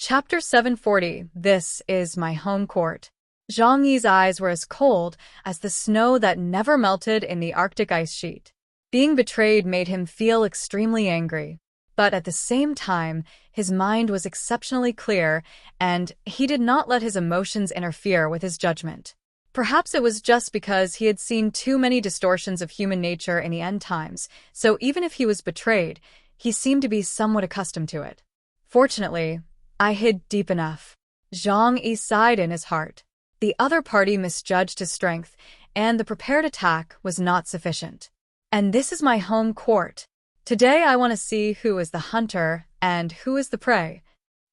Chapter 740. This is my home court. Zhang Yi's eyes were as cold as the snow that never melted in the Arctic ice sheet. Being betrayed made him feel extremely angry. But at the same time, his mind was exceptionally clear, and he did not let his emotions interfere with his judgment. Perhaps it was just because he had seen too many distortions of human nature in the end times, so even if he was betrayed, he seemed to be somewhat accustomed to it. Fortunately, I hid deep enough. Jang E sighed in his heart. The other party misjudged his strength, and the prepared attack was not sufficient. And this is my home court. Today I want to see who is the hunter and who is the prey.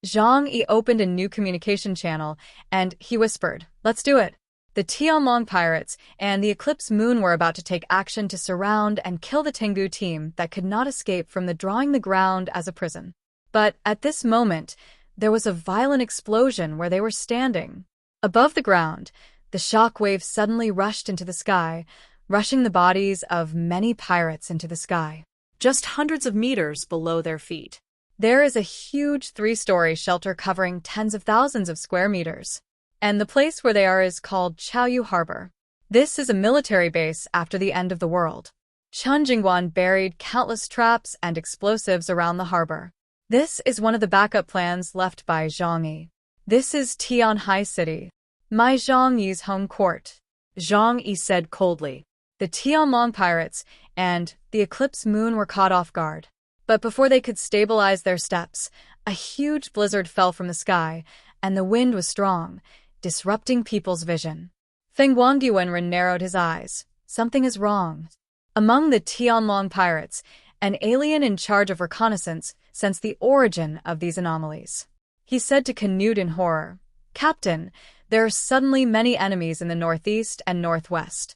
Zhang Yi opened a new communication channel, and he whispered, "Let's do it." The Tianhai pirates and the Eclipse moon were about to take action to surround and kill the Tengu team that could not escape from drawing the ground as a prison. But at this moment, there was a violent explosion where they were standing. Above the ground, the shock wave suddenly rushed into the sky, rushing the bodies of many pirates into the sky. Just hundreds of meters below their feet, there is a huge 3-story shelter covering tens of thousands of square meters. And the place where they are is called Chaou Harbor. This is a military base after the end of the world. Chen Jingguan buried countless traps and explosives around the harbor. This is one of the backup plans left by Zhang Yi. This is Tianhai City, my Zhang Yi's home court. Zhang Yi said coldly. The Tianhai pirates and the Eclipse moon were caught off guard. But before they could stabilize their steps, a huge blizzard fell from the sky, and the wind was strong, disrupting people's vision. Feng Guangduanren narrowed his eyes. Something is wrong. Among the Tianhai pirates, an alien in charge of reconnaissance sensed the origin of these anomalies. He said to Canu in horror, "Captain, there are suddenly many enemies in the northeast and northwest."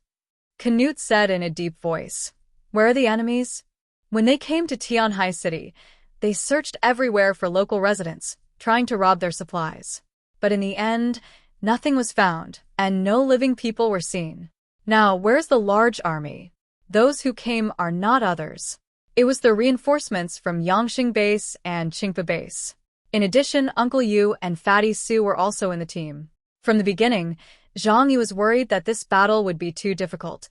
Canute said in a deep voice, "Where are the enemies?" When they came to Tianhai City, they searched everywhere for local residents, trying to rob their supplies. But in the end, nothing was found, and no living people were seen. Now, where's the large army? Those who came are not others. It was the reinforcements from Yangqing Base and Qingpa Base. In addition, Uncle Yu and Fatty Su were also in the team. From the beginning, Zhang Yi was worried that this battle would be too difficult,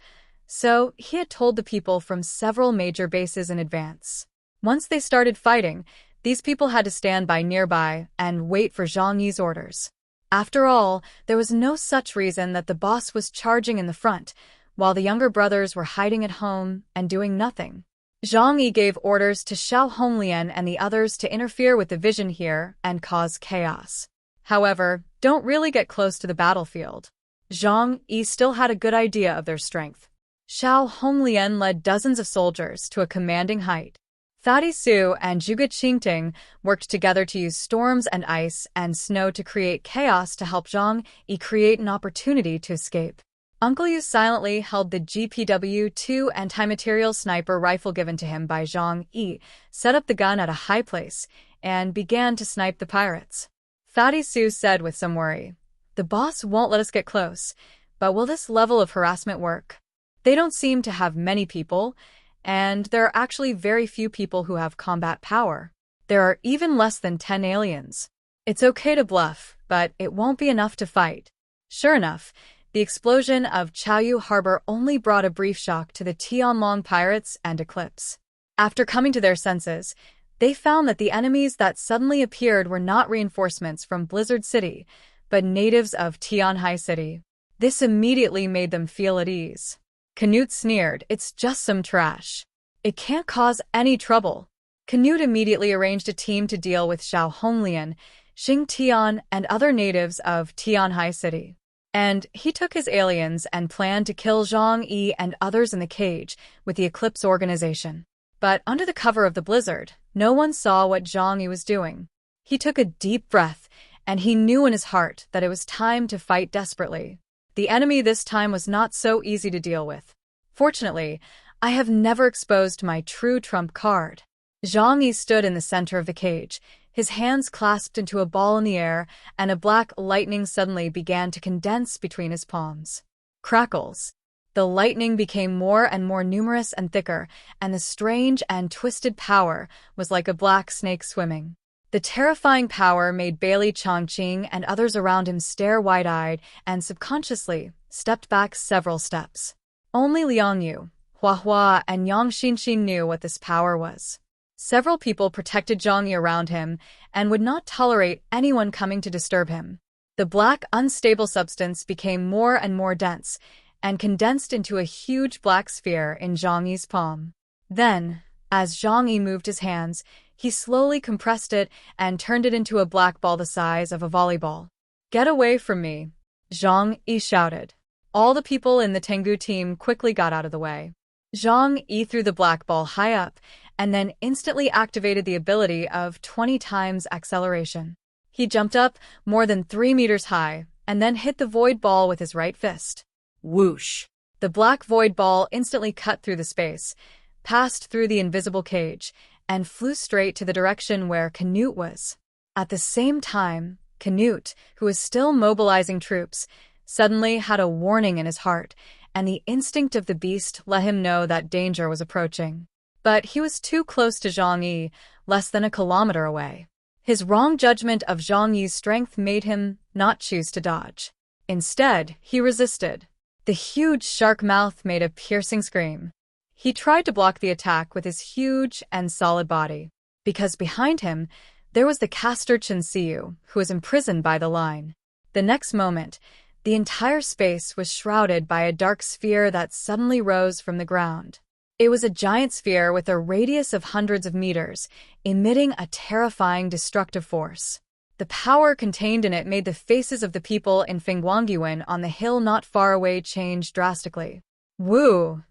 so he had told the people from several major bases in advance. Once they started fighting, these people had to stand by nearby and wait for Zhang Yi's orders. After all, there was no such reason that the boss was charging in the front, while the younger brothers were hiding at home and doing nothing. Zhang Yi gave orders to Xiao Honglian and the others to interfere with the vision here and cause chaos. However, don't really get close to the battlefield. Zhang Yi still had a good idea of their strength. Xiao Honglian led dozens of soldiers to a commanding height. Fatty Su and Zhuge Qingting worked together to use storms and ice and snow to create chaos to help Zhang Yi create an opportunity to escape. Uncle Yu silently held the GPW-2 anti-material sniper rifle given to him by Zhang Yi, set up the gun at a high place, and began to snipe the pirates. Fatty Su said with some worry, "The boss won't let us get close, but will this level of harassment work? They don't seem to have many people, and there are actually very few people who have combat power. There are even less than 10 aliens. It's okay to bluff, but it won't be enough to fight." Sure enough, the explosion of Chaou Harbor only brought a brief shock to the Tianhai pirates and Eclipse. After coming to their senses, they found that the enemies that suddenly appeared were not reinforcements from Blizzard City, but natives of Tianhai City. This immediately made them feel at ease. Canute sneered, "It's just some trash. It can't cause any trouble." Canute immediately arranged a team to deal with Xiao Honglian, Xing Tian, and other natives of Tianhai City. And he took his aliens and planned to kill Zhang Yi and others in the cage with the Eclipse organization. But under the cover of the blizzard, no one saw what Zhang Yi was doing. He took a deep breath, and he knew in his heart that it was time to fight desperately. The enemy this time was not so easy to deal with. Fortunately, I have never exposed my true trump card. Zhang Yi stood in the center of the cage, his hands clasped into a ball in the air, and a black lightning suddenly began to condense between his palms. Crackles. The lightning became more and more numerous and thicker, and the strange and twisted power was like a black snake swimming. The terrifying power made Bailey Chongqing and others around him stare wide-eyed and subconsciously stepped back several steps. Only Liang Yue, Hua Hua, and Yang Xinxin knew what this power was. Several people protected Zhang Yi around him and would not tolerate anyone coming to disturb him. The black, unstable substance became more and more dense and condensed into a huge black sphere in Zhang Yi's palm. Then, as Zhang Yi moved his hands, he slowly compressed it and turned it into a black ball the size of a volleyball. "Get away from me," Zhang Yi shouted. All the people in the Tengu team quickly got out of the way. Zhang Yi threw the black ball high up and then instantly activated the ability of 20 times acceleration. He jumped up more than 3 meters high and then hit the void ball with his right fist. Whoosh! The black void ball instantly cut through the space, passed through the invisible cage, and flew straight to the direction where Canu was. At the same time, Canu, who was still mobilizing troops, suddenly had a warning in his heart, and the instinct of the beast let him know that danger was approaching. But he was too close to Zhang Yi, less than a kilometer away. His wrong judgment of Zhang Yi's strength made him not choose to dodge. Instead, he resisted. The huge shark mouth made a piercing scream. He tried to block the attack with his huge and solid body, because behind him, there was the caster Chen Xiu, who was imprisoned by the line. The next moment, the entire space was shrouded by a dark sphere that suddenly rose from the ground. It was a giant sphere with a radius of hundreds of meters, emitting a terrifying destructive force. The power contained in it made the faces of the people in Fengguangyuan on the hill not far away change drastically. Woo!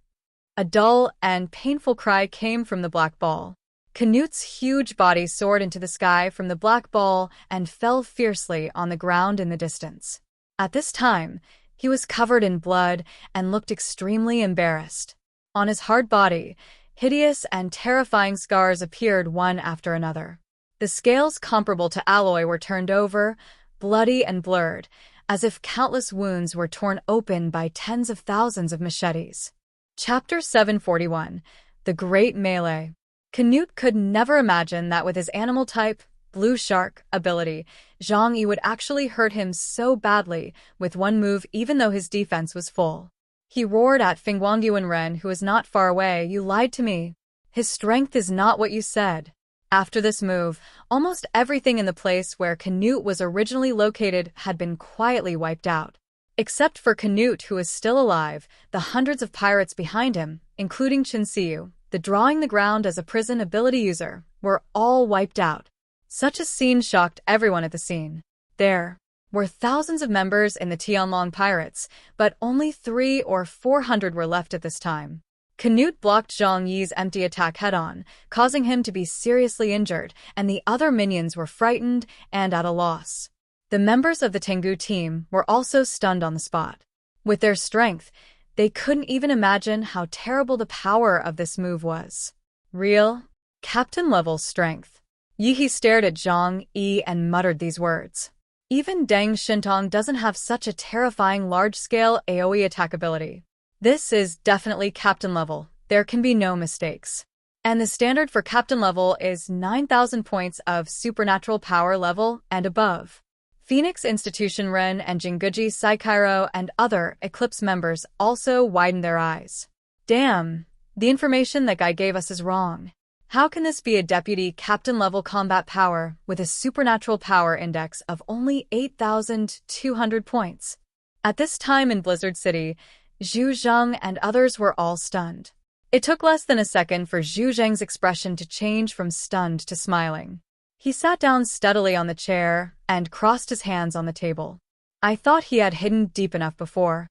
A dull and painful cry came from the black ball. Canute's huge body soared into the sky from the black ball and fell fiercely on the ground in the distance. At this time, he was covered in blood and looked extremely embarrassed. On his hard body, hideous and terrifying scars appeared one after another. The scales comparable to alloy were turned over, bloody and blurred, as if countless wounds were torn open by tens of thousands of machetes. Chapter 741 The Great Melee. Canute could never imagine that with his animal-type, blue shark ability, Zhang Yi would actually hurt him so badly with one move even though his defense was full. He roared at Fengguangyuan Ren, who was not far away. "You lied to me. His strength is not what you said." After this move, almost everything in the place where Canute was originally located had been quietly wiped out. Except for Canute, who was still alive, the hundreds of pirates behind him, including Chen Xiu, the drawing the ground as a prison ability user, were all wiped out. Such a scene shocked everyone at the scene. There were thousands of members in the Tianhai pirates, but only 300 or 400 were left at this time. Canute blocked Zhang Yi's empty attack head-on, causing him to be seriously injured, and the other minions were frightened and at a loss. The members of the Tengu team were also stunned on the spot. With their strength, they couldn't even imagine how terrible the power of this move was. Real, captain-level strength. Yi stared at Zhang Yi and muttered these words. Even Deng Shintong doesn't have such a terrifying large-scale AoE attack ability. This is definitely captain level. There can be no mistakes. And the standard for captain level is 9,000 points of supernatural power level and above. Phoenix Institution Ren and Jinguji Saikairo and other Eclipse members also widened their eyes. Damn, the information that guy gave us is wrong. How can this be a deputy captain level combat power with a supernatural power index of only 8,200 points? At this time in Blizzard City, Zhu Zheng and others were all stunned. It took less than a second for Zhu Zheng's expression to change from stunned to smiling. He sat down steadily on the chair and crossed his hands on the table. I thought he had hidden deep enough before.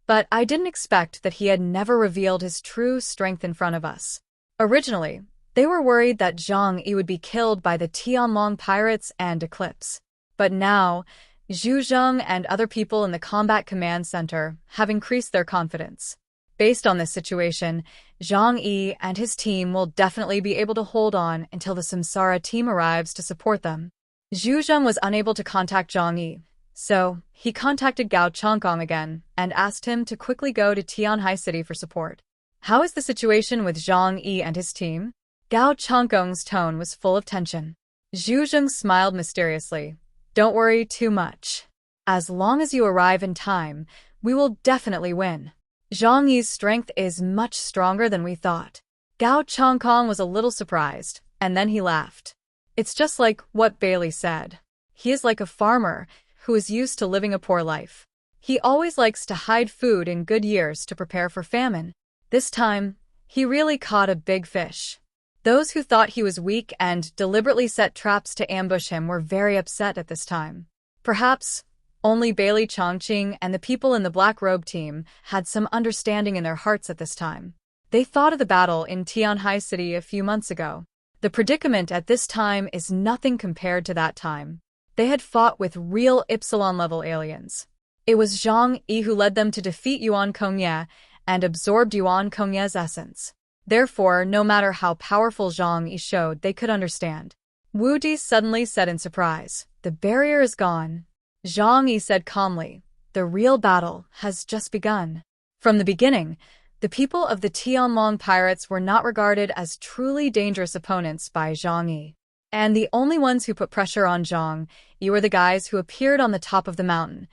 But I didn't expect that he had never revealed his true strength in front of us. Originally, they were worried that Zhang Yi would be killed by the Tianhai pirates and Eclipse. But now, Zhu Zheng and other people in the Combat Command Center have increased their confidence. Based on this situation, Zhang Yi and his team will definitely be able to hold on until the Samsara team arrives to support them. Zhu Zheng was unable to contact Zhang Yi, so he contacted Gao Changkong again and asked him to quickly go to Tianhai City for support. How is the situation with Zhang Yi and his team? Gao Changkong's tone was full of tension. Zhu Zheng smiled mysteriously. Don't worry too much. As long as you arrive in time, we will definitely win. Zhang Yi's strength is much stronger than we thought. Gao Chongkong was a little surprised, and then he laughed. It's just like what Bailey said. He is like a farmer who is used to living a poor life. He always likes to hide food in good years to prepare for famine. This time, he really caught a big fish. Those who thought he was weak and deliberately set traps to ambush him were very upset at this time. Perhaps only Bailey Chongqing and the people in the Black Robe team had some understanding in their hearts at this time. They thought of the battle in Tianhai City a few months ago. The predicament at this time is nothing compared to that time. They had fought with real Epsilon-level aliens. It was Zhang Yi who led them to defeat Yuan Kongye and absorbed Yuan Kongye's essence. Therefore, no matter how powerful Zhang Yi showed, they could understand. Wu Di suddenly said in surprise, "The barrier is gone." Zhang Yi said calmly, "The real battle has just begun." From the beginning, the people of the Tianlong pirates were not regarded as truly dangerous opponents by Zhang Yi. And the only ones who put pressure on Zhang Yi were the guys who appeared on the top of the mountain,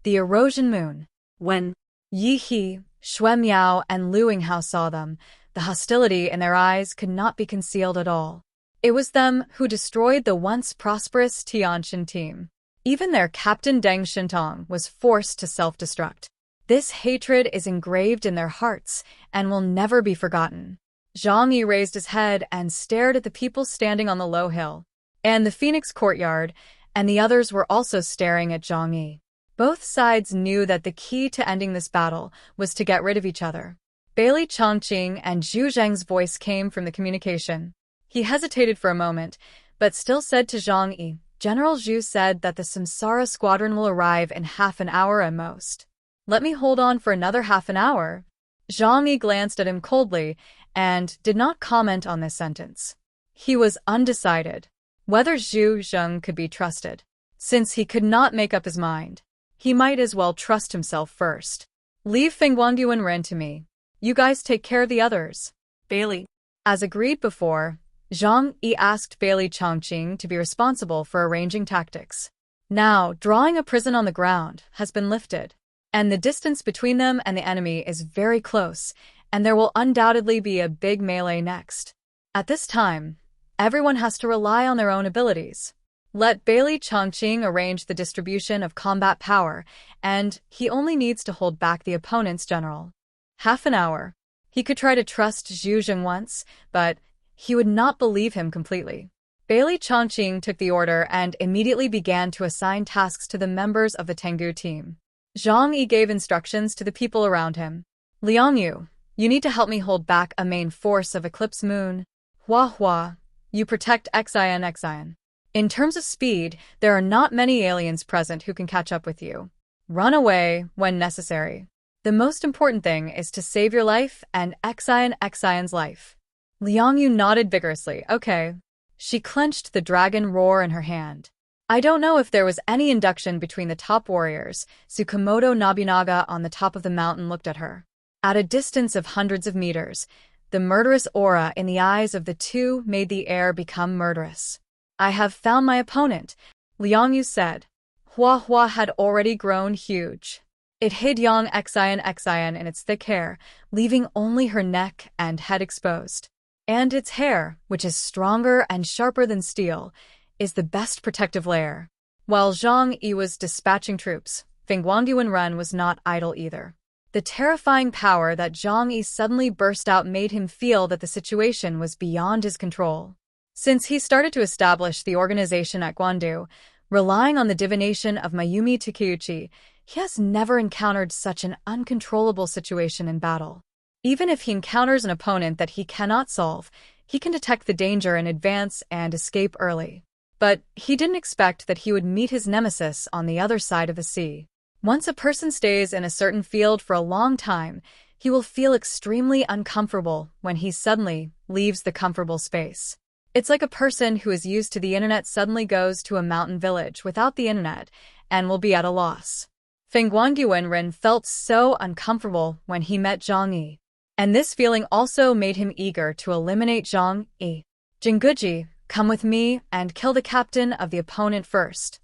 the erosion moon. When Yi He, Xue Miao, and Lu Yinghao saw them, the hostility in their eyes could not be concealed at all. It was them who destroyed the once prosperous Tianjin team. Even their captain Deng Shintong was forced to self-destruct. This hatred is engraved in their hearts and will never be forgotten. Zhang Yi raised his head and stared at the people standing on the low hill, and the Phoenix courtyard, and the others were also staring at Zhang Yi. Both sides knew that the key to ending this battle was to get rid of each other. Bailey Chongqing and Zhu Zheng's voice came from the communication. He hesitated for a moment, but still said to Zhang Yi, "General Zhu said that the Samsara squadron will arrive in half an hour at most. Let me hold on for another half an hour." Zhang Yi glanced at him coldly and did not comment on this sentence. He was undecided whether Zhu Zheng could be trusted. Since he could not make up his mind, he might as well trust himself first. "Leave Fengguangyuan Ren to me. You guys take care of the others." Bailey. As agreed before, Zhang Yi asked Bailey Chongqing to be responsible for arranging tactics. Now, drawing a prison on the ground has been lifted, and the distance between them and the enemy is very close, and there will undoubtedly be a big melee next. At this time, everyone has to rely on their own abilities. Let Bailey Chongqing arrange the distribution of combat power, and he only needs to hold back the opponent's general. Half an hour. He could try to trust Zhu Zheng once, but he would not believe him completely. Bailey Chongqing took the order and immediately began to assign tasks to the members of the Tengu team. Zhang Yi gave instructions to the people around him. "Liang Yue, you need to help me hold back a main force of Eclipse Moon. Hua Hua, you protect Xian. In terms of speed, there are not many aliens present who can catch up with you. Run away when necessary. The most important thing is to save your life and Xian's life." Liang Yue nodded vigorously. "Okay." She clenched the dragon roar in her hand. I don't know if there was any induction between the top warriors. Tsukamoto Nobunaga on the top of the mountain looked at her. At a distance of hundreds of meters, the murderous aura in the eyes of the two made the air become murderous. "I have found my opponent," Liang Yue said. Hua Hua had already grown huge. It hid young Xian in its thick hair, leaving only her neck and head exposed. And its hair, which is stronger and sharper than steel, is the best protective layer. While Zhang Yi was dispatching troops, Fengguangyuan Ren was not idle either. The terrifying power that Zhang Yi suddenly burst out made him feel that the situation was beyond his control. Since he started to establish the organization at Guandu, relying on the divination of Mayumi Takeuchi, he has never encountered such an uncontrollable situation in battle. Even if he encounters an opponent that he cannot solve, he can detect the danger in advance and escape early. But he didn't expect that he would meet his nemesis on the other side of the sea. Once a person stays in a certain field for a long time, he will feel extremely uncomfortable when he suddenly leaves the comfortable space. It's like a person who is used to the internet suddenly goes to a mountain village without the internet and will be at a loss. Fengguangyuan Ren felt so uncomfortable when he met Zhang Yi, and this feeling also made him eager to eliminate Zhang Yi. "Jingguji, Come with me and kill the captain of the opponent first.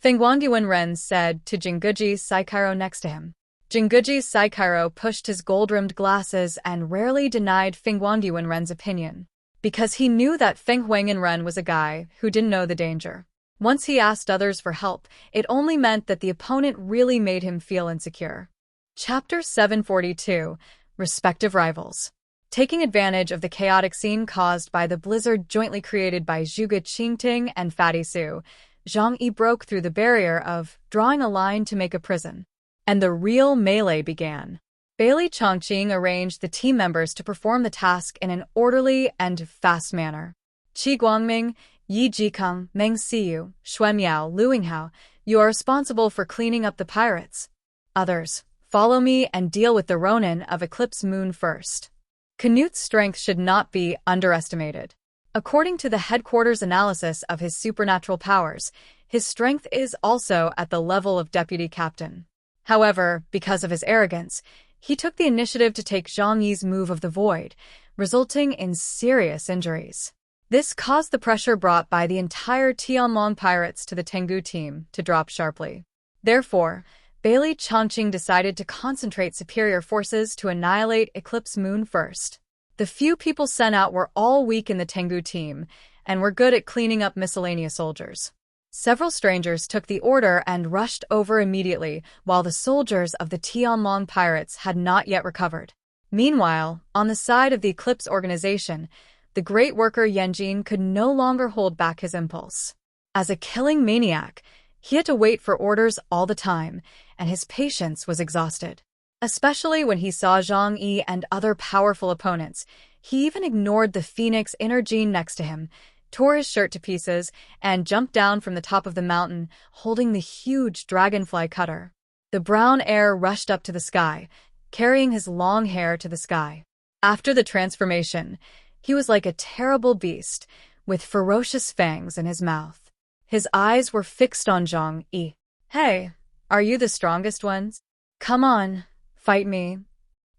Fengguangyuan Ren said to Jinguji Saikairo next to him. Jinguji Saikairo pushed his gold-rimmed glasses and rarely denied Fengguangyuan Ren's opinion, because he knew that Feng Huangyan Ren was a guy who didn't know the danger. Once he asked others for help, it only meant that the opponent really made him feel insecure. Chapter 742, Respective Rivals. Taking advantage of the chaotic scene caused by the blizzard jointly created by Zhuge Qingting and Fatty Su, Zhang Yi broke through the barrier of drawing a line to make a prison. And the real melee began. Bailey Chongqing arranged the team members to perform the task in an orderly and fast manner. Qi Guangming, Yi Jikeng, Meng Siyu, Xuan Miao, Lu Yinghao, you are responsible for cleaning up the pirates. Others, follow me and deal with the Ronin of Eclipse Moon first. Canute's strength should not be underestimated. According to the headquarters analysis of his supernatural powers, his strength is also at the level of deputy captain. However, because of his arrogance, he took the initiative to take Zhang Yi's move of the void, resulting in serious injuries. This caused the pressure brought by the entire Tianlong pirates to the Tengu team to drop sharply. Therefore, Bailey Chongqing decided to concentrate superior forces to annihilate Eclipse Moon first. The few people sent out were all weak in the Tengu team, and were good at cleaning up miscellaneous soldiers. Several strangers took the order and rushed over immediately, while the soldiers of the Tianlong pirates had not yet recovered. Meanwhile, on the side of the Eclipse organization, the great worker Yanjin could no longer hold back his impulse. As a killing maniac, he had to wait for orders all the time, and his patience was exhausted. Especially when he saw Zhang Yi and other powerful opponents, he even ignored the Phoenix inner gene next to him, tore his shirt to pieces, and jumped down from the top of the mountain, holding the huge dragonfly cutter. The brown air rushed up to the sky, carrying his long hair to the sky. After the transformation, he was like a terrible beast, with ferocious fangs in his mouth. His eyes were fixed on Zhang Yi. Hey, are you the strongest ones? Come on, fight me.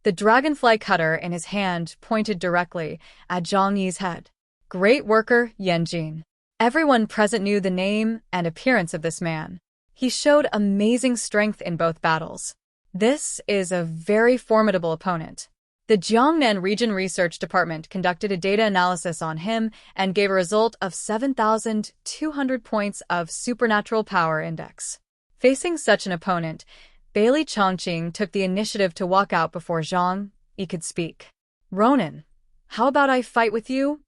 The dragonfly cutter in his hand pointed directly at Zhang Yi's head. Great worker, Yanjin. Everyone present knew the name and appearance of this man. He showed amazing strength in both battles. This is a very formidable opponent. The Jiangnan Region Research Department conducted a data analysis on him and gave a result of 7,200 points of Supernatural Power Index. Facing such an opponent, Bailey Chongqing took the initiative to walk out before Zhang Yi could speak. Ronin, how about I fight with you?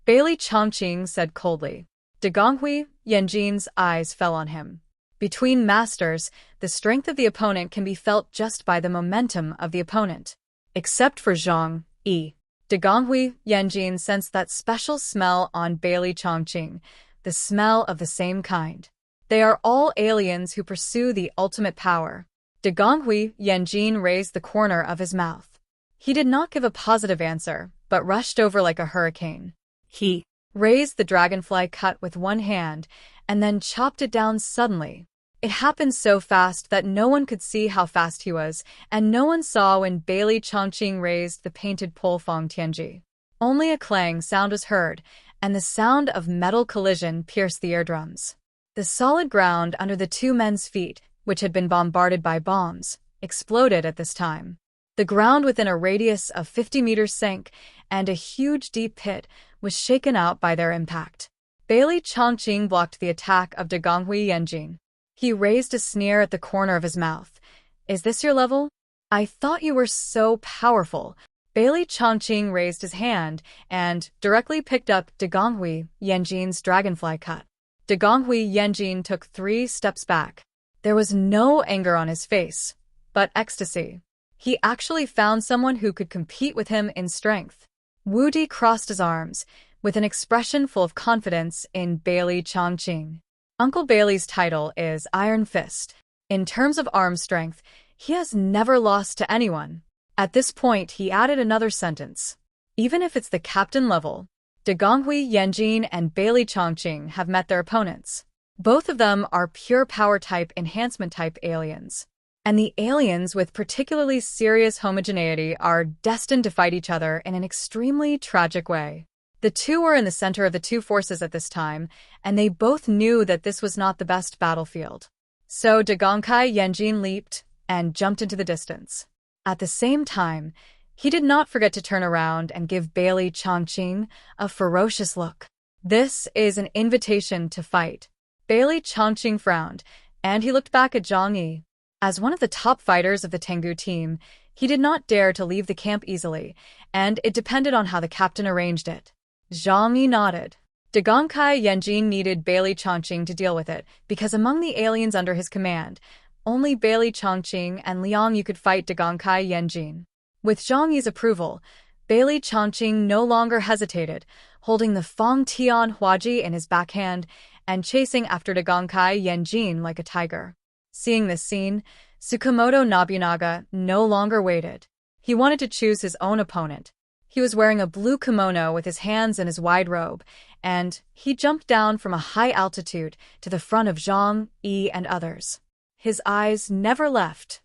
Bailey Chongqing said coldly. De Gonghui, Yanjin's eyes fell on him. Between masters, the strength of the opponent can be felt just by the momentum of the opponent. Except for Zhang Yi. De Gonghui, Yanjin sensed that special smell on Bailey Chongqing, the smell of the same kind. They are all aliens who pursue the ultimate power. De Gonghui, Yanjin raised the corner of his mouth. He did not give a positive answer, but rushed over like a hurricane. He raised the dragonfly cut with one hand, and then chopped it down suddenly. It happened so fast that no one could see how fast he was, and no one saw when Bailey Chongqing raised the painted pole Fong Tianji. Only a clang sound was heard, and the sound of metal collision pierced the eardrums. The solid ground under the two men's feet, which had been bombarded by bombs, exploded at this time. The ground within a radius of 50 meters sank, and a huge deep pit was shaken out by their impact. Bailey Chongqing blocked the attack of De Gonghui Yanjin. He raised a sneer at the corner of his mouth. Is this your level? I thought you were so powerful. Bailey Chongqing raised his hand and directly picked up De Gonghui Yanjin's dragonfly cut. De Gonghui Yanjin took 3 steps back. There was no anger on his face, but ecstasy. He actually found someone who could compete with him in strength. Wu Di crossed his arms, with an expression full of confidence in Bailey Chongqing. Uncle Bailey's title is Iron Fist. In terms of arm strength, he has never lost to anyone. At this point, he added another sentence. Even if it's the captain level, De Gonghui Yanjin and Bailey Chongqing have met their opponents. Both of them are pure power type enhancement type aliens. And the aliens with particularly serious homogeneity are destined to fight each other in an extremely tragic way. The two were in the center of the two forces at this time, and they both knew that this was not the best battlefield. So Dagongkai Yanjin leaped and jumped into the distance. At the same time, he did not forget to turn around and give Bailey Chongqing a ferocious look. This is an invitation to fight. Bailey Chongqing frowned, and he looked back at Zhang Yi. As one of the top fighters of the Tengu team, he did not dare to leave the camp easily, and it depended on how the captain arranged it. Zhang Yi nodded. Dagongkai Yanjin needed Bailey Chongqing to deal with it, because among the aliens under his command, only Bailey Chongqing and Liang Yue could fight Dagongkai Yanjin. With Zhang Yi's approval, Bailey Chongqing no longer hesitated, holding the Fong Tian Huaji in his backhand and chasing after Dagongkai Yanjin like a tiger. Seeing this scene, Tsukamoto Nobunaga no longer waited. He wanted to choose his own opponent. He was wearing a blue kimono with his hands in his wide robe, and he jumped down from a high altitude to the front of Zhang Yi and others. His eyes never left.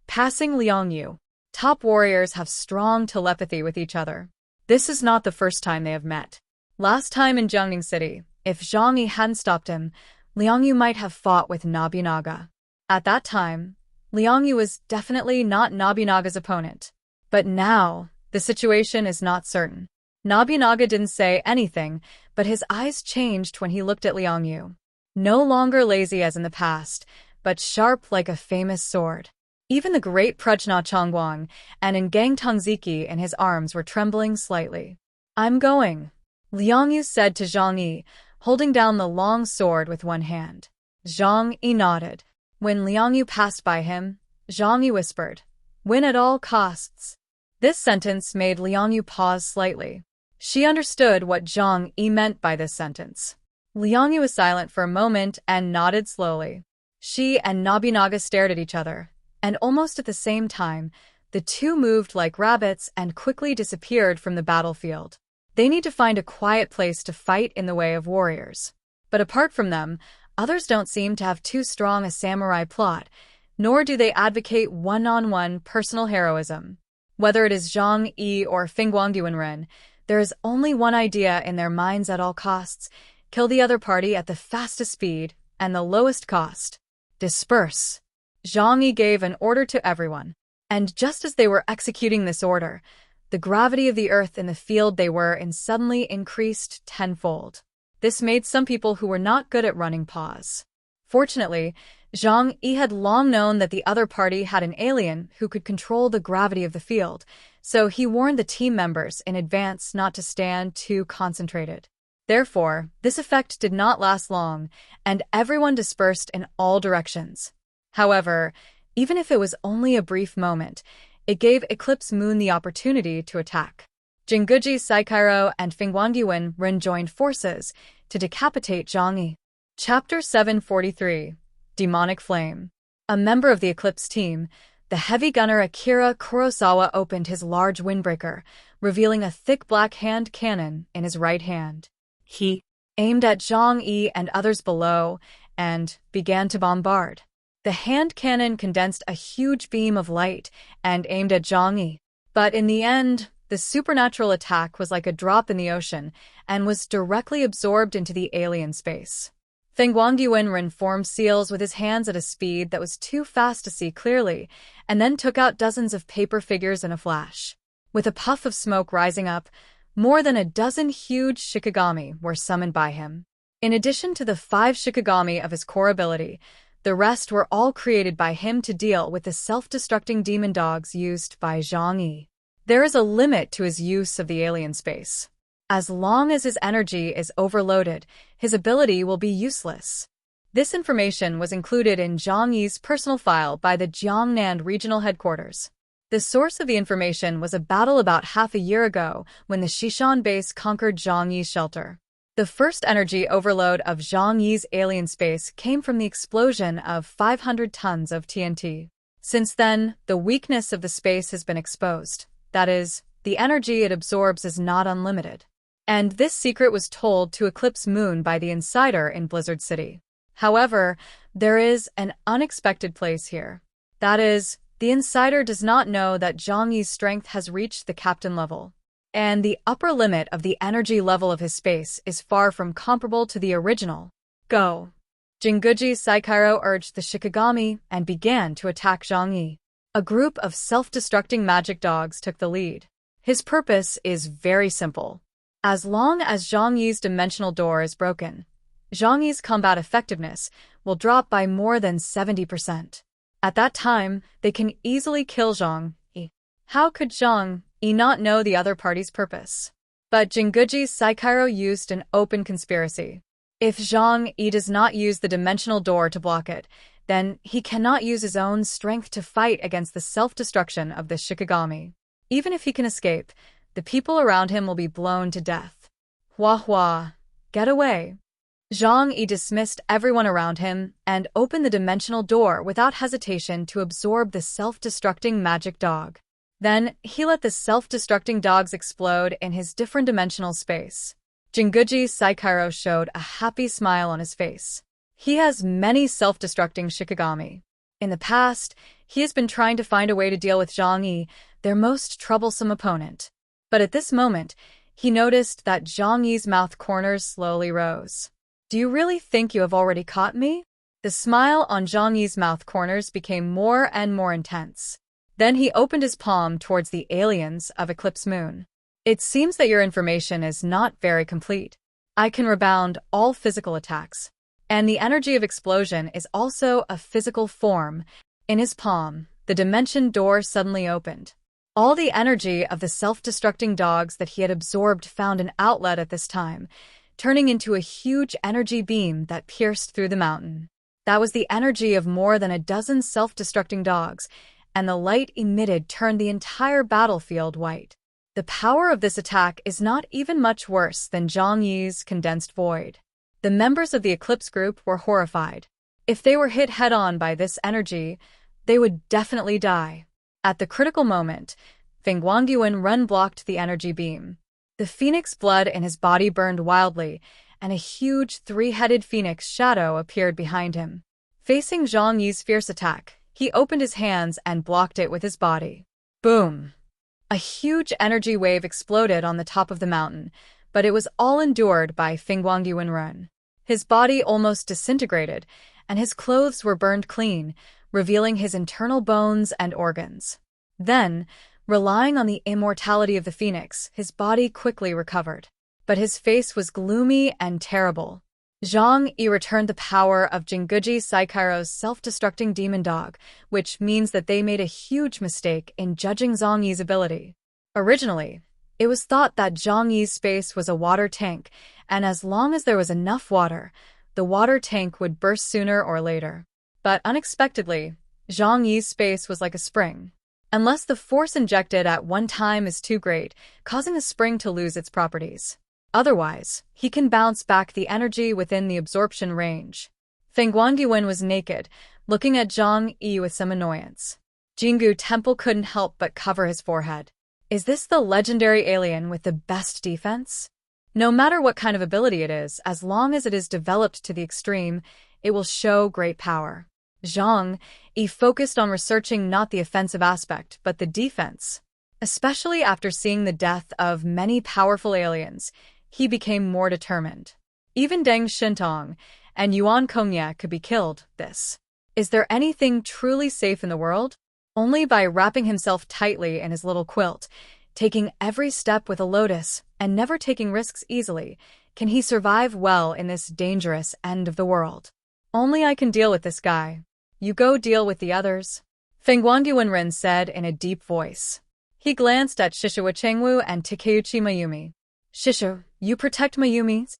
Passing Liang Yue. Top warriors have strong telepathy with each other. This is not the first time they have met. Last time in Jiangning City, if Zhang Yi hadn't stopped him, Liang Yue might have fought with Nobunaga. At that time, Liang Yue was definitely not Nobunaga's opponent. But now, the situation is not certain. Nobunaga didn't say anything, but his eyes changed when he looked at Liang Yue. No longer lazy as in the past, but sharp like a famous sword. Even the great Prajna Chongguang and Ngang Tongziki in his arms were trembling slightly. "I'm going," Liang Yue said to Zhang Yi, holding down the long sword with one hand. Zhang Yi nodded. When Liang Yue passed by him, Zhang Yi whispered, "Win at all costs." This sentence made Liang Yue pause slightly. She understood what Zhang Yi meant by this sentence. Liang Yue was silent for a moment and nodded slowly. She and Nobunaga stared at each other, and almost at the same time, the two moved like rabbits and quickly disappeared from the battlefield. They need to find a quiet place to fight in the way of warriors. But apart from them, others don't seem to have too strong a samurai plot, nor do they advocate one-on-one personal heroism. Whether it is Zhang Yi or Fingguangduanren, there is only one idea in their minds at all costs: kill the other party at the fastest speed and the lowest cost. Disperse. Zhang Yi gave an order to everyone. And just as they were executing this order, the gravity of the earth in the field they were in suddenly increased tenfold. This made some people who were not good at running pause. Fortunately, Zhang Yi had long known that the other party had an alien who could control the gravity of the field, so he warned the team members in advance not to stand too concentrated. Therefore, this effect did not last long, and everyone dispersed in all directions. However, even if it was only a brief moment, it gave Eclipse Moon the opportunity to attack. Jinguji Saikairo and Fingguangduanren joined forces to decapitate Zhang Yi. Chapter 743. Demonic Flame. A member of the Eclipse team, the heavy gunner Akira Kurosawa opened his large windbreaker, revealing a thick black hand cannon in his right hand. He aimed at Zhang Yi and others below and began to bombard. The hand cannon condensed a huge beam of light and aimed at Zhang Yi. But in the end, the supernatural attack was like a drop in the ocean and was directly absorbed into the alien space. Fingguangduanren formed seals with his hands at a speed that was too fast to see clearly, and then took out dozens of paper figures in a flash. With a puff of smoke rising up, more than a dozen huge shikigami were summoned by him. In addition to the 5 shikigami of his core ability, the rest were all created by him to deal with the self-destructing demon dogs used by Zhang Yi. There is a limit to his use of the alien space. As long as his energy is overloaded, his ability will be useless. This information was included in Zhang Yi's personal file by the Jiangnan Regional Headquarters. The source of the information was a battle about half a year ago when the Shishan base conquered Zhang Yi's shelter. The first energy overload of Zhang Yi's alien space came from the explosion of 500 tons of TNT. Since then, the weakness of the space has been exposed. That is, the energy it absorbs is not unlimited. And this secret was told to Eclipse Moon by the insider in Blizzard City. However, there is an unexpected place here. That is, the insider does not know that Zhang Yi's strength has reached the captain level. and the upper limit of the energy level of his space is far from comparable to the original. Go! Jinguji Saikiro urged the Shikigami and began to attack Zhang Yi. A group of self-destructing magic dogs took the lead. His purpose is very simple. As long as Zhang Yi's dimensional door is broken, Zhang Yi's combat effectiveness will drop by more than 70%. At that time, they can easily kill Zhang Yi. How could Zhang Yi not know the other party's purpose? But Jinguji Saikiro used an open conspiracy. If Zhang Yi does not use the dimensional door to block it, then he cannot use his own strength to fight against the self-destruction of the Shikigami. Even if he can escape, the people around him will be blown to death. Hua hua, get away. Zhang Yi dismissed everyone around him and opened the dimensional door without hesitation to absorb the self-destructing magic dog. Then, he let the self-destructing dogs explode in his different dimensional space. Jinguji Saikiro showed a happy smile on his face. He has many self-destructing Shikigami. In the past, he has been trying to find a way to deal with Zhang Yi, their most troublesome opponent. But at this moment, he noticed that Zhang Yi's mouth corners slowly rose. Do you really think you have already caught me? The smile on Zhang Yi's mouth corners became more and more intense. Then he opened his palm towards the aliens of Eclipse Moon. It seems that your information is not very complete. I can rebound all physical attacks. And the energy of explosion is also a physical form. In his palm, the dimension door suddenly opened. All the energy of the self-destructing dogs that he had absorbed found an outlet at this time, turning into a huge energy beam that pierced through the mountain. That was the energy of more than a dozen self-destructing dogs, and the light emitted turned the entire battlefield white. The power of this attack is not even much worse than Zhang Yi's condensed void. The members of the Eclipse group were horrified. If they were hit head-on by this energy, they would definitely die. At the critical moment, Fengguangyuan Run blocked the energy beam. The phoenix blood in his body burned wildly, and a huge three-headed phoenix shadow appeared behind him. Facing Zhang Yi's fierce attack, he opened his hands and blocked it with his body. Boom! A huge energy wave exploded on the top of the mountain, but it was all endured by Fengguangyuan Run. His body almost disintegrated, and his clothes were burned clean, revealing his internal bones and organs. Then, relying on the immortality of the phoenix, his body quickly recovered. But his face was gloomy and terrible. Zhang Yi returned the power of Jinguji Saikiro's self-destructing demon dog, which means that they made a huge mistake in judging Zhang Yi's ability. Originally, it was thought that Zhang Yi's space was a water tank, and as long as there was enough water, the water tank would burst sooner or later. But unexpectedly, Zhang Yi's space was like a spring. Unless the force injected at one time is too great, causing the spring to lose its properties. Otherwise, he can bounce back the energy within the absorption range. Fengguangyuan was naked, looking at Zhang Yi with some annoyance. Jingu Temple couldn't help but cover his forehead. Is this the legendary alien with the best defense? No matter what kind of ability it is, as long as it is developed to the extreme, it will show great power. Zhang Yi focused on researching not the offensive aspect, but the defense. Especially after seeing the death of many powerful aliens, he became more determined. Even Deng Shintong and Yuan Kongya could be killed. Is there anything truly safe in the world? Only by wrapping himself tightly in his little quilt, taking every step with a lotus, and never taking risks easily, can he survive well in this dangerous end of the world. Only I can deal with this guy. You go deal with the others. Fengguangyuan Ren said in a deep voice. He glanced at Shishiwa Chengwu and Takeuchi Mayumi. Shishu, you protect Mayumi?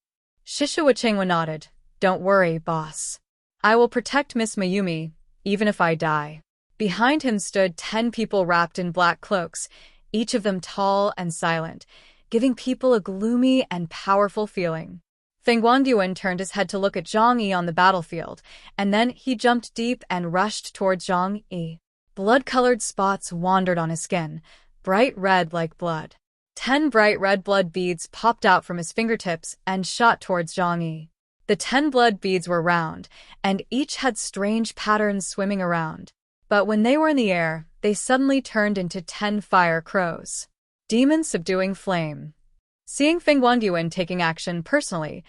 Shishiwa Chengwu nodded. Don't worry, boss. I will protect Miss Mayumi, even if I die. Behind him stood 10 people wrapped in black cloaks, each of them tall and silent, giving people a gloomy and powerful feeling. Fengguangyuan turned his head to look at Zhang Yi on the battlefield, and then he jumped deep and rushed towards Zhang Yi. Blood-colored spots wandered on his skin, bright red like blood. 10 bright red blood beads popped out from his fingertips and shot towards Zhang Yi. The 10 blood beads were round, and each had strange patterns swimming around. But when they were in the air, they suddenly turned into 10 fire crows. Demon subduing flame. Seeing Feng Wangyuan taking action personally,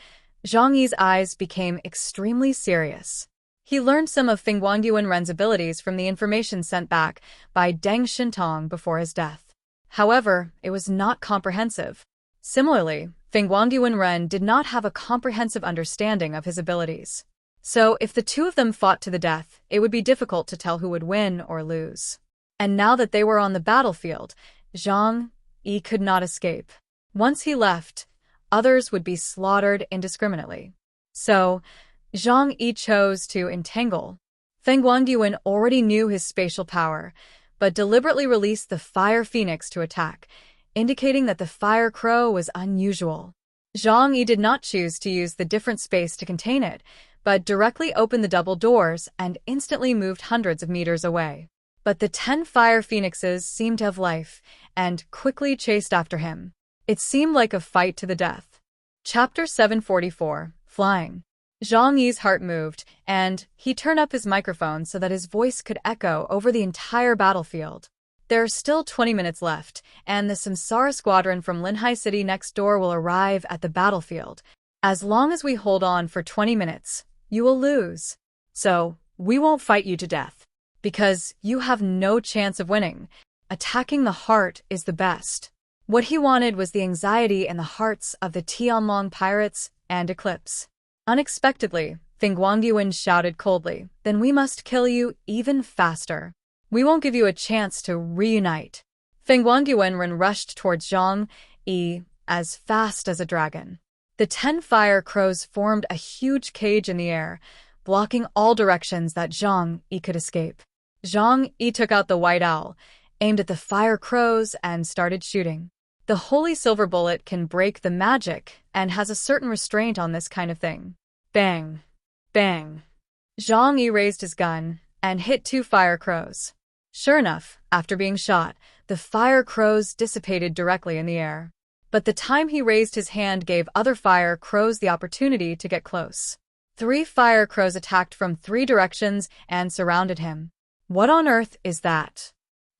Zhang Yi's eyes became extremely serious. He learned some of Feng Wangyuan abilities from the information sent back by Deng Shintong before his death. However, it was not comprehensive. Similarly, Feng Wangyuan did not have a comprehensive understanding of his abilities. So, if the two of them fought to the death, it would be difficult to tell who would win or lose. And now that they were on the battlefield, Zhang Yi could not escape. Once he left, others would be slaughtered indiscriminately. So, Zhang Yi chose to entangle. Feng Wangyuan already knew his spatial power, but deliberately released the Fire Phoenix to attack, indicating that the Fire Crow was unusual. Zhang Yi did not choose to use the different space to contain it, but directly opened the double doors and instantly moved hundreds of meters away. But the 10 Fire Phoenixes seemed to have life, and quickly chased after him. It seemed like a fight to the death. Chapter 744, Flying. Zhang Yi's heart moved, and he turned up his microphone so that his voice could echo over the entire battlefield. There are still 20 minutes left, and the Samsara squadron from Linhai City next door will arrive at the battlefield. As long as we hold on for 20 minutes, you will lose. So, we won't fight you to death. Because you have no chance of winning. Attacking the heart is the best. What he wanted was the anxiety in the hearts of the Tianhai pirates and Eclipse. Unexpectedly, Feng Wangyuan shouted coldly, "Then we must kill you even faster. We won't give you a chance to reunite." Feng Wangyuan rushed towards Zhang Yi as fast as a dragon. The 10 fire crows formed a huge cage in the air, blocking all directions that Zhang Yi could escape. Zhang Yi took out the white owl, aimed at the fire crows, and started shooting. The holy silver bullet can break the magic and has a certain restraint on this kind of thing. Bang! Bang! Zhang Yi raised his gun and hit 2 fire crows. Sure enough, after being shot, the fire crows dissipated directly in the air. But the time he raised his hand gave other fire crows the opportunity to get close. 3 fire crows attacked from 3 directions and surrounded him. What on earth is that?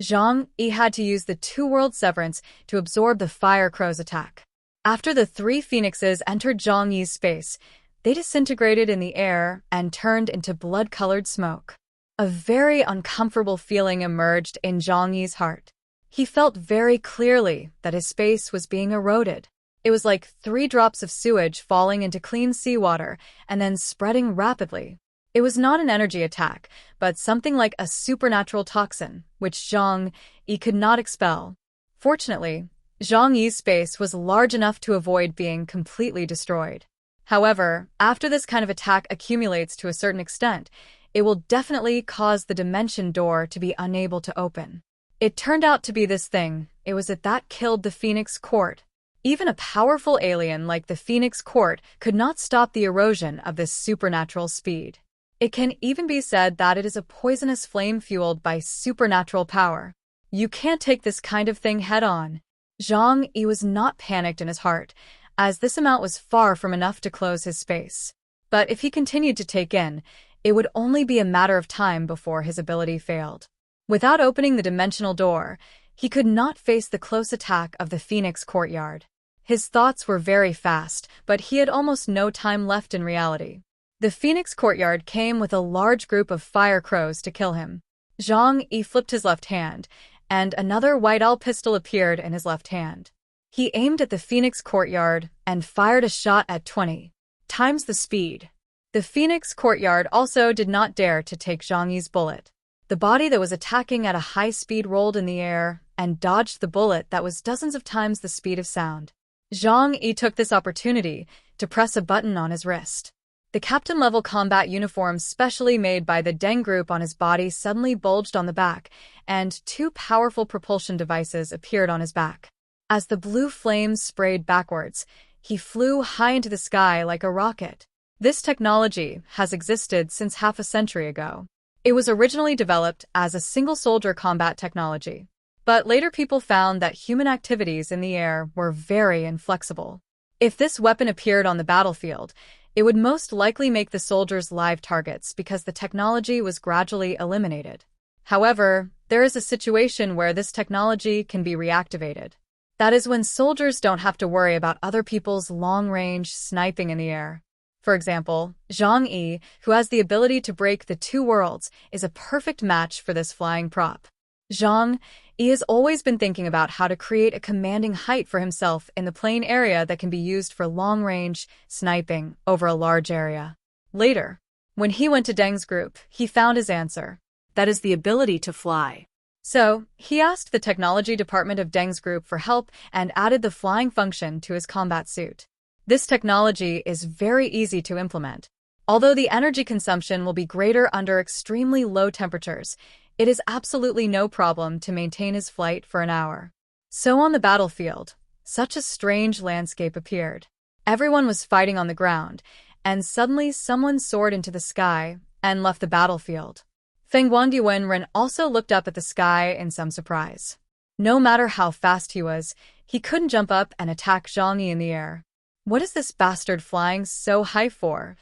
Zhang Yi had to use the 2-world severance to absorb the fire crow's attack. After the 3 phoenixes entered Zhang Yi's space, they disintegrated in the air and turned into blood-colored smoke. A very uncomfortable feeling emerged in Zhang Yi's heart. He felt very clearly that his space was being eroded. It was like 3 drops of sewage falling into clean seawater and then spreading rapidly. It was not an energy attack, but something like a supernatural toxin, which Zhang Yi could not expel. Fortunately, Zhang Yi's space was large enough to avoid being completely destroyed. However, after this kind of attack accumulates to a certain extent, it will definitely cause the dimension door to be unable to open. It turned out to be this thing. It was it that killed the Phoenix Court. Even a powerful alien like the Phoenix Court could not stop the erosion of this supernatural speed. It can even be said that it is a poisonous flame fueled by supernatural power. You can't take this kind of thing head-on. Zhang Yi was not panicked in his heart, as this amount was far from enough to close his space. But if he continued to take in, it would only be a matter of time before his ability failed. Without opening the dimensional door, he could not face the close attack of the Phoenix Courtyard. His thoughts were very fast, but he had almost no time left in reality. The Phoenix Courtyard came with a large group of fire crows to kill him. Zhang Yi flipped his left hand, and another white owl pistol appeared in his left hand. He aimed at the Phoenix Courtyard and fired a shot at 20 times the speed. The Phoenix Courtyard also did not dare to take Zhang Yi's bullet. The body that was attacking at a high speed rolled in the air and dodged the bullet that was dozens of times the speed of sound. Zhang Yi took this opportunity to press a button on his wrist. The captain-level combat uniform specially made by the Deng group on his body suddenly bulged on the back, and 2 powerful propulsion devices appeared on his back. As the blue flames sprayed backwards, he flew high into the sky like a rocket. This technology has existed since half a century ago. It was originally developed as a single-soldier combat technology. But later people found that human activities in the air were very inflexible. If this weapon appeared on the battlefield, it would most likely make the soldiers live targets because the technology was gradually eliminated. However, there is a situation where this technology can be reactivated. That is when soldiers don't have to worry about other people's long-range sniping in the air. For example, Zhang Yi, who has the ability to break the two worlds, is a perfect match for this flying prop. Zhang Yi has always been thinking about how to create a commanding height for himself in the plain area that can be used for long-range sniping over a large area. Later, when he went to Deng's group, he found his answer. That is the ability to fly. So, he asked the technology department of Deng's group for help and added the flying function to his combat suit. This technology is very easy to implement. Although the energy consumption will be greater under extremely low temperatures, it is absolutely no problem to maintain his flight for an hour. So on the battlefield, such a strange landscape appeared. Everyone was fighting on the ground, and suddenly someone soared into the sky and left the battlefield. Feng Guangyuan also looked up at the sky in some surprise. No matter how fast he was, he couldn't jump up and attack Zhang Yi in the air. What is this bastard flying so high for?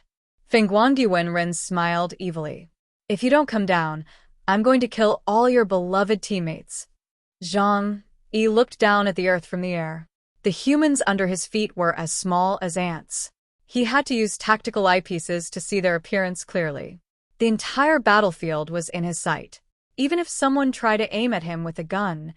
Feng Guangyuan smiled evilly. If you don't come down, I'm going to kill all your beloved teammates. Zhang Yi looked down at the earth from the air. The humans under his feet were as small as ants. He had to use tactical eyepieces to see their appearance clearly. The entire battlefield was in his sight, even if someone tried to aim at him with a gun,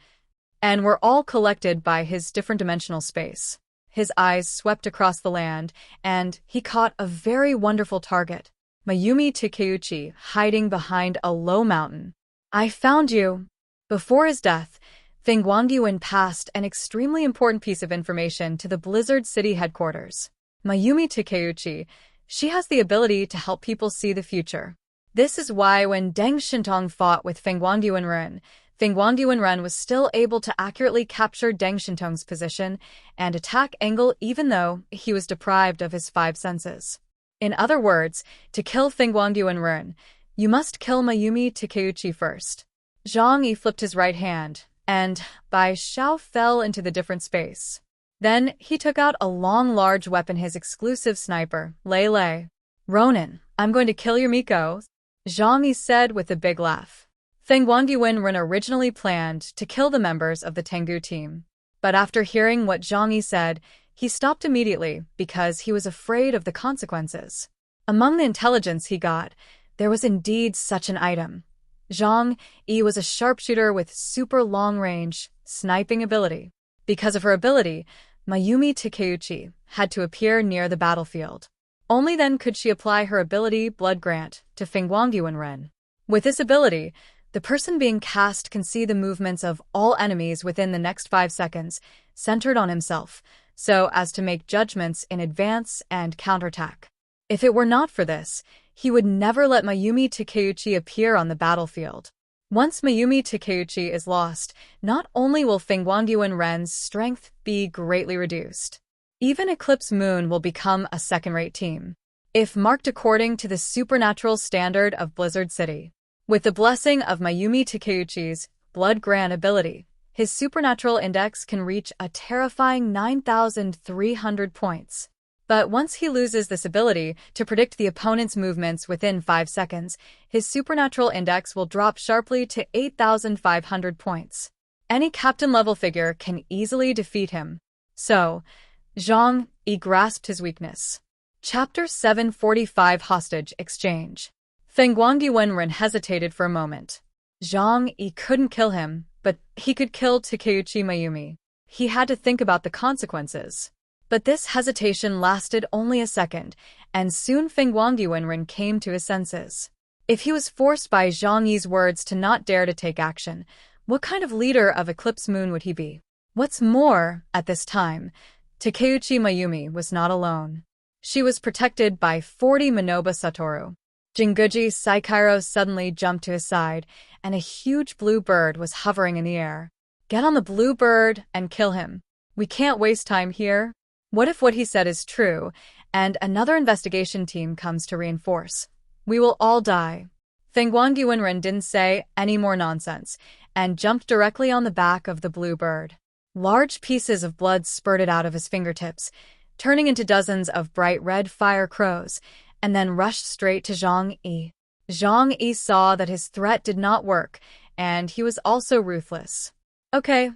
and were all collected by his different dimensional space. His eyes swept across the land, and he caught a very wonderful target. Mayumi Takeuchi, hiding behind a low mountain. I found you. Before his death, Feng Guangyuan passed an extremely important piece of information to the Blizzard City headquarters. Mayumi Takeuchi, she has the ability to help people see the future. This is why when Deng Shintong fought with Feng Guangyuan was still able to accurately capture Deng Shintong's position and attack angle even though he was deprived of his five senses. In other words, to kill Feng Guangyuan, you must kill Mayumi Takeuchi first. Zhang Yi flipped his right hand, and Bai Xiao fell into the different space. Then he took out a long, large weapon, his exclusive sniper, Lei. Ronin, I'm going to kill your Miko, Zhang Yi said with a big laugh. Feng Guangyuan originally planned to kill the members of the Tengu team. But after hearing what Zhang Yi said, he stopped immediately because he was afraid of the consequences. Among the intelligence he got, there was indeed such an item. Zhang Yi was a sharpshooter with super long-range sniping ability. Because of her ability, Mayumi Takeuchi had to appear near the battlefield. Only then could she apply her ability Blood Grant to Feng Guangyuan. With this ability, the person being cast can see the movements of all enemies within the next 5 seconds, centered on himself, so as to make judgments in advance and counterattack. If it were not for this, he would never let Mayumi Takeuchi appear on the battlefield. Once Mayumi Takeuchi is lost, not only will Feng Guangyuan's strength be greatly reduced, even Eclipse Moon will become a second-rate team, if marked according to the supernatural standard of Blizzard City. With the blessing of Mayumi Takeuchi's Blood Grant ability, his supernatural index can reach a terrifying 9,300 points. But once he loses this ability to predict the opponent's movements within 5 seconds, his supernatural index will drop sharply to 8,500 points. Any captain-level figure can easily defeat him. So, Zhang Yi grasped his weakness. Chapter 745 Hostage Exchange. Feng Guangyuan hesitated for a moment. Zhang Yi couldn't kill him, but he could kill Takeuchi Mayumi. He had to think about the consequences. But this hesitation lasted only a second, and soon Feng Guangyuan came to his senses. If he was forced by Zhang Yi's words to not dare to take action, what kind of leader of Eclipse Moon would he be? What's more, at this time, Takeuchi Mayumi was not alone. She was protected by 40 Minoba Satoru. Jinguji Saikairo suddenly jumped to his side, and a huge blue bird was hovering in the air. Get on the blue bird and kill him. We can't waste time here. What if what he said is true, and another investigation team comes to reinforce? We will all die. Feng Guangyuan didn't say any more nonsense, and jumped directly on the back of the blue bird. Large pieces of blood spurted out of his fingertips, turning into dozens of bright red fire crows, and then rushed straight to Zhang Yi. Zhang Yi saw that his threat did not work, and he was also ruthless. Okay,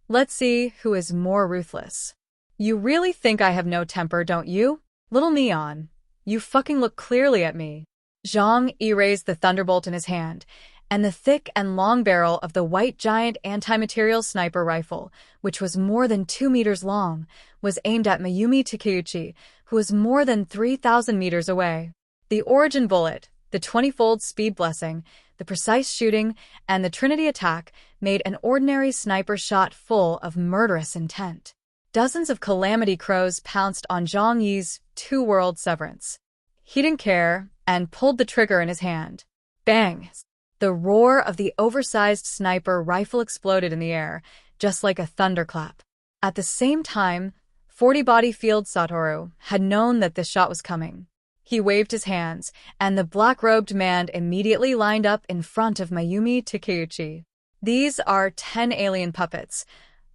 Let's see who is more ruthless. You really think I have no temper, don't you? Little Neon, you fucking look clearly at me. Zhang Yi raised the thunderbolt in his hand, and the thick and long barrel of the white giant anti-material sniper rifle, which was more than 2 meters long, was aimed at Mayumi Takeuchi, who was more than 3,000 meters away. The origin bullet, the 20-fold speed blessing, the precise shooting, and the Trinity attack made an ordinary sniper shot full of murderous intent. Dozens of calamity crows pounced on Zhang Yi's two-world severance. He didn't care and pulled the trigger in his hand. Bang! The roar of the oversized sniper rifle exploded in the air, just like a thunderclap. At the same time, 40-body field Satoru had known that this shot was coming. He waved his hands, and the black-robed man immediately lined up in front of Mayumi Takeuchi. These are 10 alien puppets,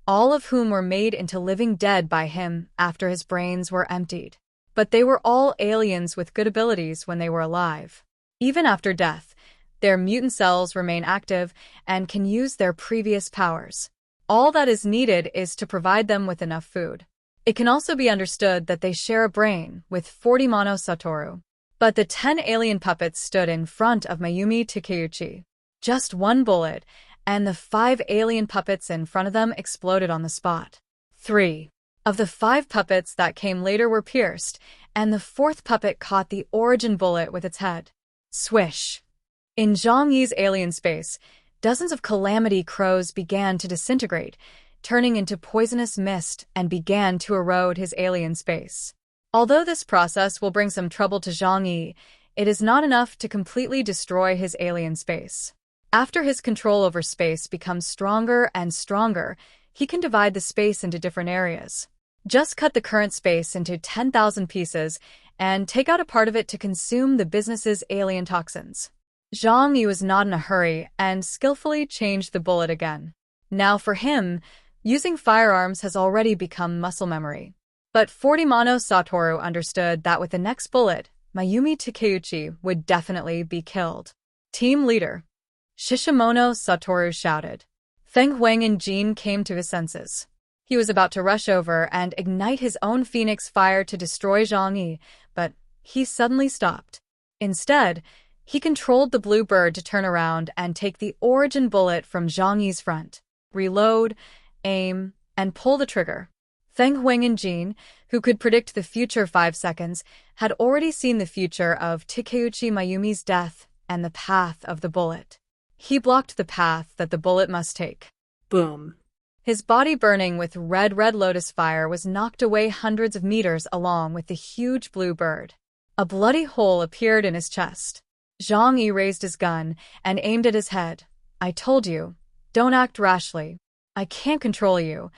all of whom were made into living dead by him after his brains were emptied. But they were all aliens with good abilities when they were alive. Even after death, their mutant cells remain active and can use their previous powers. All that is needed is to provide them with enough food. It can also be understood that they share a brain with 40 Mono Satoru. But the 10 alien puppets stood in front of Mayumi Takeuchi. Just one bullet, and the 5 alien puppets in front of them exploded on the spot. 3 of the 5 puppets that came later were pierced, and the 4th puppet caught the origin bullet with its head. Swish! In Zhang Yi's alien space, dozens of calamity crows began to disintegrate, turning into poisonous mist and began to erode his alien space. Although this process will bring some trouble to Zhang Yi, it is not enough to completely destroy his alien space. After his control over space becomes stronger and stronger, he can divide the space into different areas. Just cut the current space into 10,000 pieces and take out a part of it to consume the business's alien toxins. Zhang Yi was not in a hurry and skillfully changed the bullet again. Now for him, using firearms has already become muscle memory. But 40 Mono Satoru understood that with the next bullet, Mayumi Takeuchi would definitely be killed. Team leader. Shishomono Satoru shouted. Feng Huang and Jin came to his senses. He was about to rush over and ignite his own phoenix fire to destroy Zhang Yi, but he suddenly stopped. Instead, he controlled the blue bird to turn around and take the origin bullet from Zhang Yi's front. Reload, aim, and pull the trigger. Feng Huang and Jin, who could predict the future 5 seconds, had already seen the future of Takeuchi Mayumi's death and the path of the bullet. He blocked the path that the bullet must take. Boom. His body burning with red lotus fire was knocked away hundreds of meters along with the huge blue bird. A bloody hole appeared in his chest. Zhang Yi raised his gun and aimed at his head. I told you, don't act rashly. I can't control you,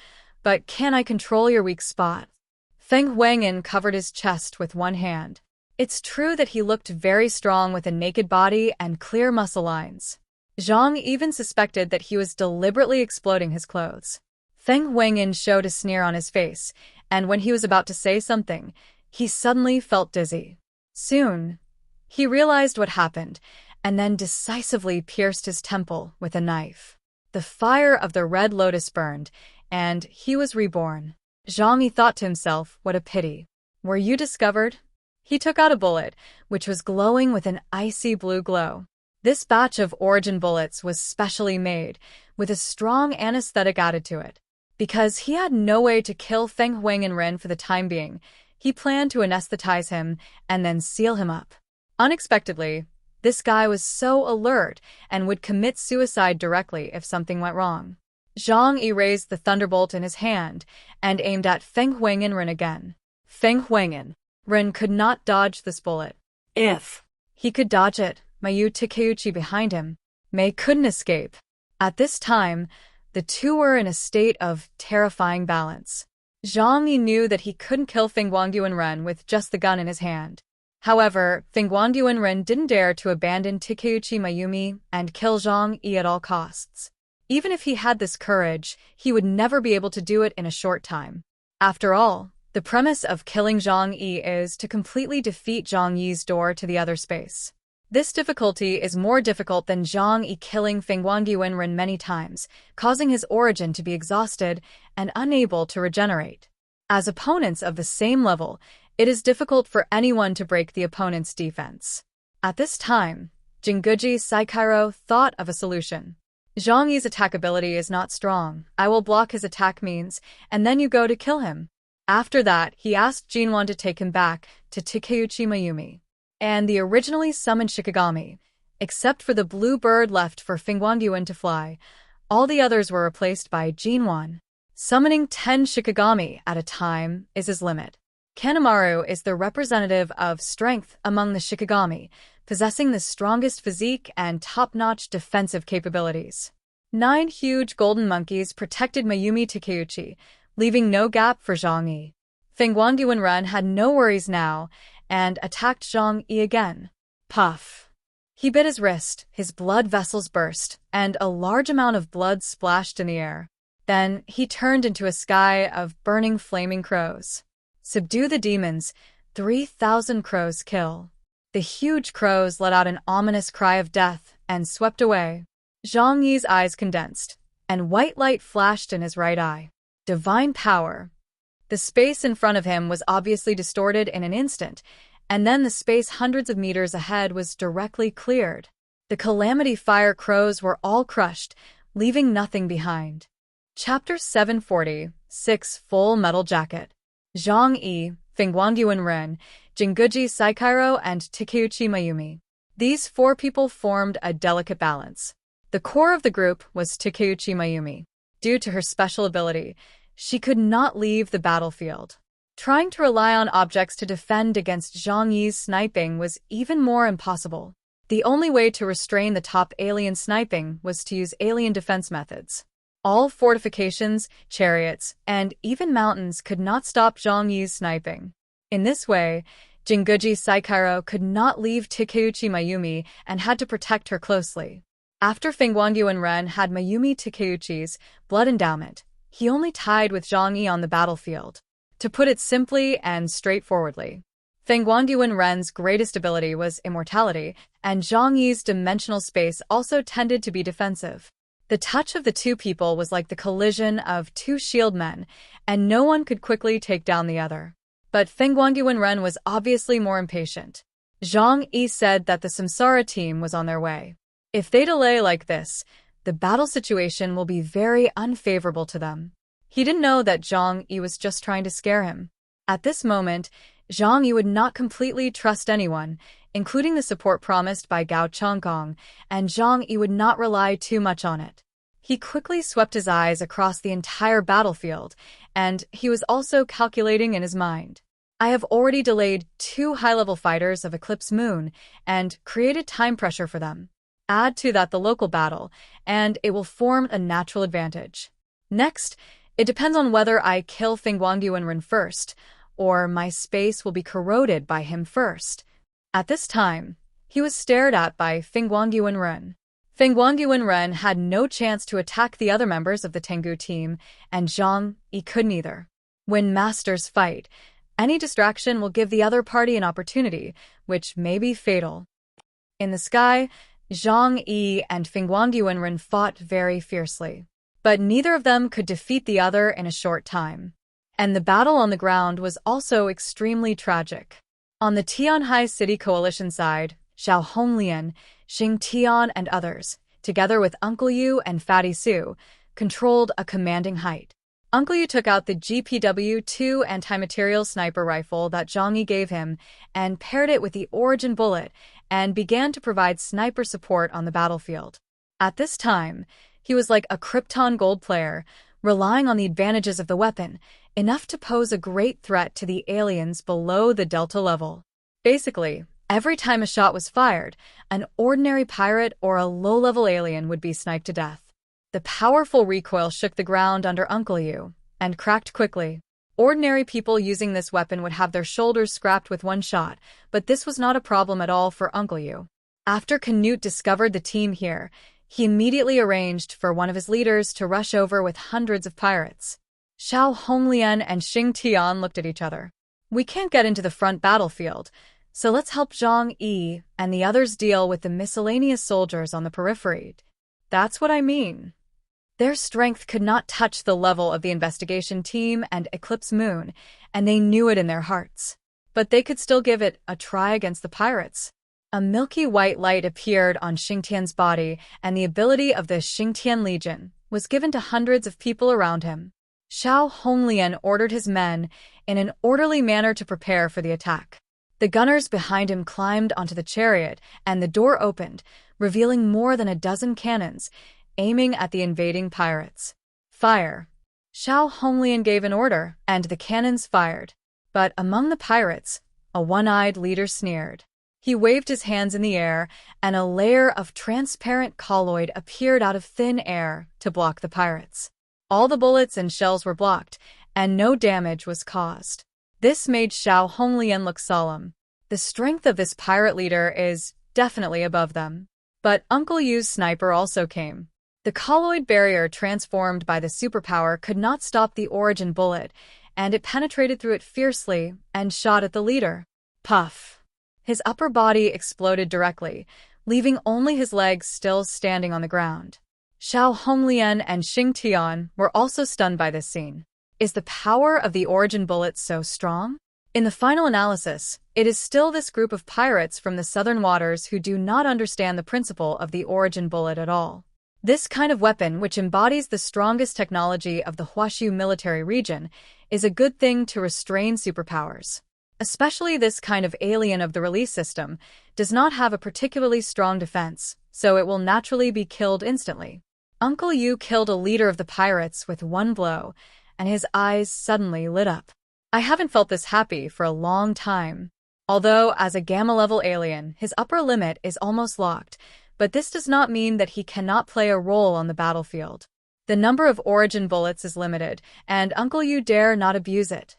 but can I control your weak spot? Feng Huangyan covered his chest with one hand. It's true that he looked very strong with a naked body and clear muscle lines. Zhang even suspected that he was deliberately exploding his clothes. Feng Huangyan showed a sneer on his face, and when he was about to say something, he suddenly felt dizzy. Soon, he realized what happened, and then decisively pierced his temple with a knife. The fire of the red lotus burned, and he was reborn. Zhang Yi thought to himself, what a pity. Were you discovered? He took out a bullet, which was glowing with an icy blue glow. This batch of origin bullets was specially made, with a strong anesthetic added to it. Because he had no way to kill Feng Huang and Ren for the time being, he planned to anesthetize him and then seal him up. Unexpectedly, this guy was so alert and would commit suicide directly if something went wrong. Zhang Yi raised the thunderbolt in his hand and aimed at Feng Huang and Ren again. Feng Huang and Ren could not dodge this bullet. If he could dodge it, Mayu Takeuchi behind him. Mei couldn't escape. At this time, the two were in a state of terrifying balance. Zhang Yi knew that he couldn't kill Feng Guangyu and Ren with just the gun in his hand. However, Feng Guangyu and Ren didn't dare to abandon Takeuchi Mayumi and kill Zhang Yi at all costs. Even if he had this courage, he would never be able to do it in a short time. After all, the premise of killing Zhang Yi is to completely defeat Zhang Yi's door to the other space. This difficulty is more difficult than Zhang Yi killing Fengguangyuan many times, causing his origin to be exhausted and unable to regenerate. As opponents of the same level, it is difficult for anyone to break the opponent's defense. At this time, Jinguji Saikairo thought of a solution. Zhang Yi's attack ability is not strong. I will block his attack means, and then you go to kill him. After that, he asked Jinwan to take him back to Takeuchi Mayumi and the originally summoned Shikigami. Except for the blue bird left for Fengguangyuan to fly, all the others were replaced by Jinwan. Summoning 10 Shikigami at a time is his limit. Kanemaru is the representative of strength among the Shikigami, possessing the strongest physique and top-notch defensive capabilities. 9 huge golden monkeys protected Mayumi Takeuchi, leaving no gap for Zhang Yi. Fengguangyuan had no worries now, and attacked Zhang Yi again. Puff! He bit his wrist, his blood vessels burst, and a large amount of blood splashed in the air. Then he turned into a sky of burning flaming crows. Subdue the demons, 3,000 crows kill. The huge crows let out an ominous cry of death and swept away. Zhang Yi's eyes condensed, and white light flashed in his right eye. Divine power. The space in front of him was obviously distorted in an instant, and then the space hundreds of meters ahead was directly cleared. The Calamity Fire crows were all crushed, leaving nothing behind. Chapter 740, 6 Full Metal Jacket. Zhang Yi, Fengguangyuan, Jinguji Saikairo, and Takeuchi Mayumi. These 4 people formed a delicate balance. The core of the group was Takeuchi Mayumi. Due to her special ability, she could not leave the battlefield. Trying to rely on objects to defend against Zhang Yi's sniping was even more impossible. The only way to restrain the top alien sniping was to use alien defense methods. All fortifications, chariots, and even mountains could not stop Zhang Yi's sniping. In this way, Jinguji Saikairo could not leave Takeuchi Mayumi and had to protect her closely. After Fengguangyuan had Mayumi Takeuchi's blood endowment, he only tied with Zhang Yi on the battlefield. To put it simply and straightforwardly, Fengguangyuan's greatest ability was immortality, and Zhang Yi's dimensional space also tended to be defensive. The touch of the 2 people was like the collision of 2 shield men, and no one could quickly take down the other. But Fengguangyuan was obviously more impatient. Zhang Yi said that the Samsara team was on their way. If they delay like this, the battle situation will be very unfavorable to them. He didn't know that Zhang Yi was just trying to scare him. At this moment, Zhang Yi would not completely trust anyone, including the support promised by Gao Changkong, and Zhang Yi would not rely too much on it. He quickly swept his eyes across the entire battlefield, and he was also calculating in his mind. I have already delayed 2 high-level fighters of Eclipse Moon and created time pressure for them. Add to that the local battle, and it will form a natural advantage. Next, it depends on whether I kill Fengguangyuan first, or my space will be corroded by him first. At this time, he was stared at by Fengguangyuan. Fengguangyuan had no chance to attack the other members of the Tengu team, and Zhang Yi couldn't either. When masters fight, any distraction will give the other party an opportunity, which may be fatal. In the sky, Zhang Yi and Fengguangyuan fought very fiercely, but neither of them could defeat the other in a short time. And the battle on the ground was also extremely tragic. On the Tianhai City Coalition side, Xiao Honglian, Xing Tian and others, together with Uncle Yu and Fatty Su, controlled a commanding height. Uncle Yu took out the GPW-2 anti-material sniper rifle that Zhang Yi gave him and paired it with the origin bullet and began to provide sniper support on the battlefield. At this time, he was like a Krypton gold player, relying on the advantages of the weapon, enough to pose a great threat to the aliens below the Delta level. Basically, every time a shot was fired, an ordinary pirate or a low-level alien would be sniped to death. The powerful recoil shook the ground under Uncle Yu and cracked quickly. Ordinary people using this weapon would have their shoulders scrapped with one shot, but this was not a problem at all for Uncle Yu. After Canu discovered the team here, he immediately arranged for one of his leaders to rush over with hundreds of pirates. Xiao Honglian and Xing Tian looked at each other. "We can't get into the front battlefield. So let's help Zhang Yi and the others deal with the miscellaneous soldiers on the periphery. That's what I mean. Their strength could not touch the level of the investigation team and Eclipse Moon, and they knew it in their hearts. But they could still give it a try against the pirates. A milky white light appeared on Xingtian's body, and the ability of the Xingtian Legion was given to hundreds of people around him. Chaou Harbor ordered his men in an orderly manner to prepare for the attack. The gunners behind him climbed onto the chariot, and the door opened, revealing more than a dozen cannons, aiming at the invading pirates. Fire! Chaou Harbor gave an order, and the cannons fired. But among the pirates, a one-eyed leader sneered. He waved his hands in the air, and a layer of transparent colloid appeared out of thin air to block the pirates. All the bullets and shells were blocked, and no damage was caused. This made Chaou Harbor look solemn. The strength of this pirate leader is definitely above them. But Uncle Yu's sniper also came. The colloid barrier transformed by the superpower could not stop the origin bullet, and it penetrated through it fiercely and shot at the leader. Puff! His upper body exploded directly, leaving only his legs still standing on the ground. Chaou Harbor and Xingtian were also stunned by this scene. Is the power of the origin bullet so strong? In the final analysis, it is still this group of pirates from the southern waters who do not understand the principle of the origin bullet at all. This kind of weapon, which embodies the strongest technology of the Huashu military region, is a good thing to restrain superpowers. Especially this kind of alien of the release system does not have a particularly strong defense, so it will naturally be killed instantly. Uncle Yu killed a leader of the pirates with one blow, and his eyes suddenly lit up. I haven't felt this happy for a long time. Although, as a Gamma-level alien, his upper limit is almost locked, but this does not mean that he cannot play a role on the battlefield. The number of origin bullets is limited, and Uncle Yu dare not abuse it.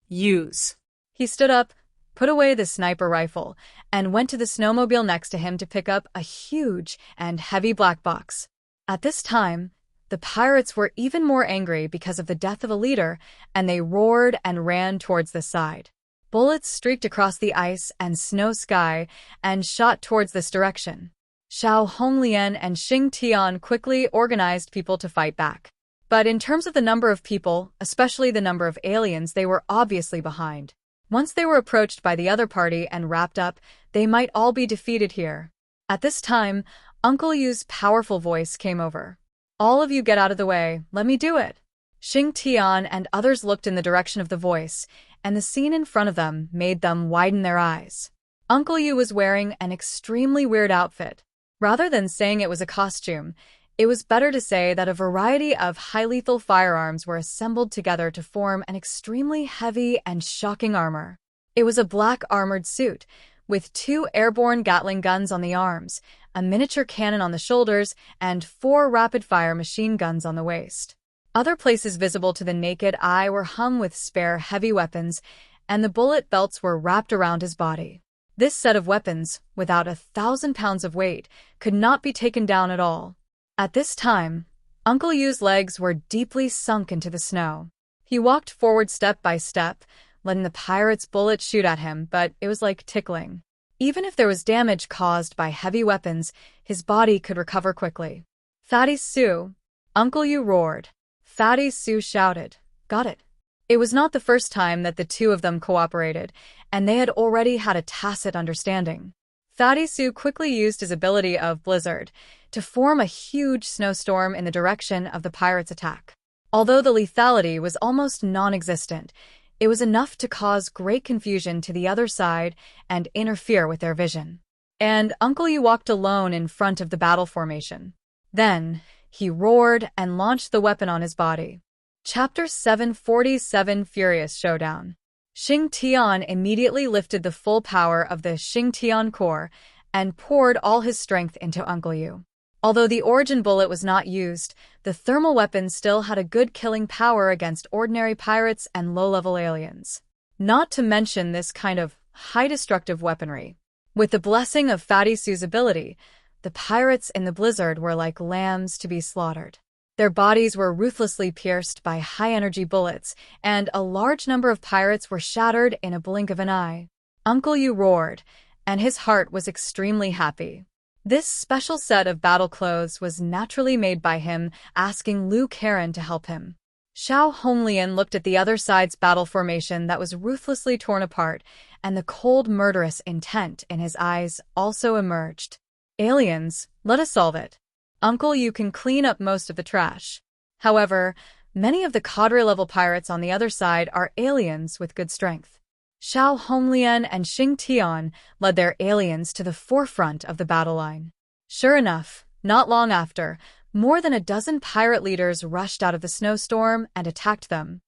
Use. He stood up, put away the sniper rifle, and went to the snowmobile next to him to pick up a huge and heavy black box. At this time, the pirates were even more angry because of the death of a leader, and they roared and ran towards the side. Bullets streaked across the ice and snow sky and shot towards this direction. Chaou Harbor and Xingtian quickly organized people to fight back. But in terms of the number of people, especially the number of aliens, they were obviously behind. Once they were approached by the other party and wrapped up, they might all be defeated here. At this time, Uncle Yu's powerful voice came over. All of you get out of the way, let me do it. Xingtian and others looked in the direction of the voice, and the scene in front of them made them widen their eyes. Uncle Yu was wearing an extremely weird outfit. Rather than saying it was a costume, it was better to say that a variety of high-lethal firearms were assembled together to form an extremely heavy and shocking armor. It was a black armored suit, with 2 airborne Gatling guns on the arms, a miniature cannon on the shoulders, and 4 rapid-fire machine guns on the waist. Other places visible to the naked eye were hung with spare heavy weapons, and the bullet belts were wrapped around his body. This set of weapons, without 1,000 pounds of weight, could not be taken down at all. At this time, Uncle Yu's legs were deeply sunk into the snow. He walked forward step by step, letting the pirate's bullets shoot at him, but it was like tickling. Even if there was damage caused by heavy weapons, his body could recover quickly. Fatty Sue! Uncle Yu roared. Fatty Sue shouted, "Got it." It was not the first time that the two of them cooperated, and they had already had a tacit understanding. Fatty Sue quickly used his ability of Blizzard to form a huge snowstorm in the direction of the pirates' attack. Although the lethality was almost non-existent, it was enough to cause great confusion to the other side and interfere with their vision. And Uncle Yu walked alone in front of the battle formation. Then, he roared and launched the weapon on his body. Chapter 747 Furious Showdown. Xingtian immediately lifted the full power of the Xingtian core and poured all his strength into Uncle Yu. Although the origin bullet was not used, the thermal weapon still had a good killing power against ordinary pirates and low-level aliens. Not to mention this kind of high destructive weaponry. With the blessing of Fatty Sue's ability, the pirates in the blizzard were like lambs to be slaughtered. Their bodies were ruthlessly pierced by high-energy bullets, and a large number of pirates were shattered in a blink of an eye. Uncle Yu roared, and his heart was extremely happy. This special set of battle clothes was naturally made by him, asking Lu Karen to help him. Chaou Honglian looked at the other side's battle formation that was ruthlessly torn apart, and the cold, murderous intent in his eyes also emerged. Aliens, let us solve it. Uncle Yu can clean up most of the trash. However, many of the cadre-level pirates on the other side are aliens with good strength. Chaou Honglian and Xing Tian led their aliens to the forefront of the battle line. Sure enough, not long after, more than a dozen pirate leaders rushed out of the snowstorm and attacked them.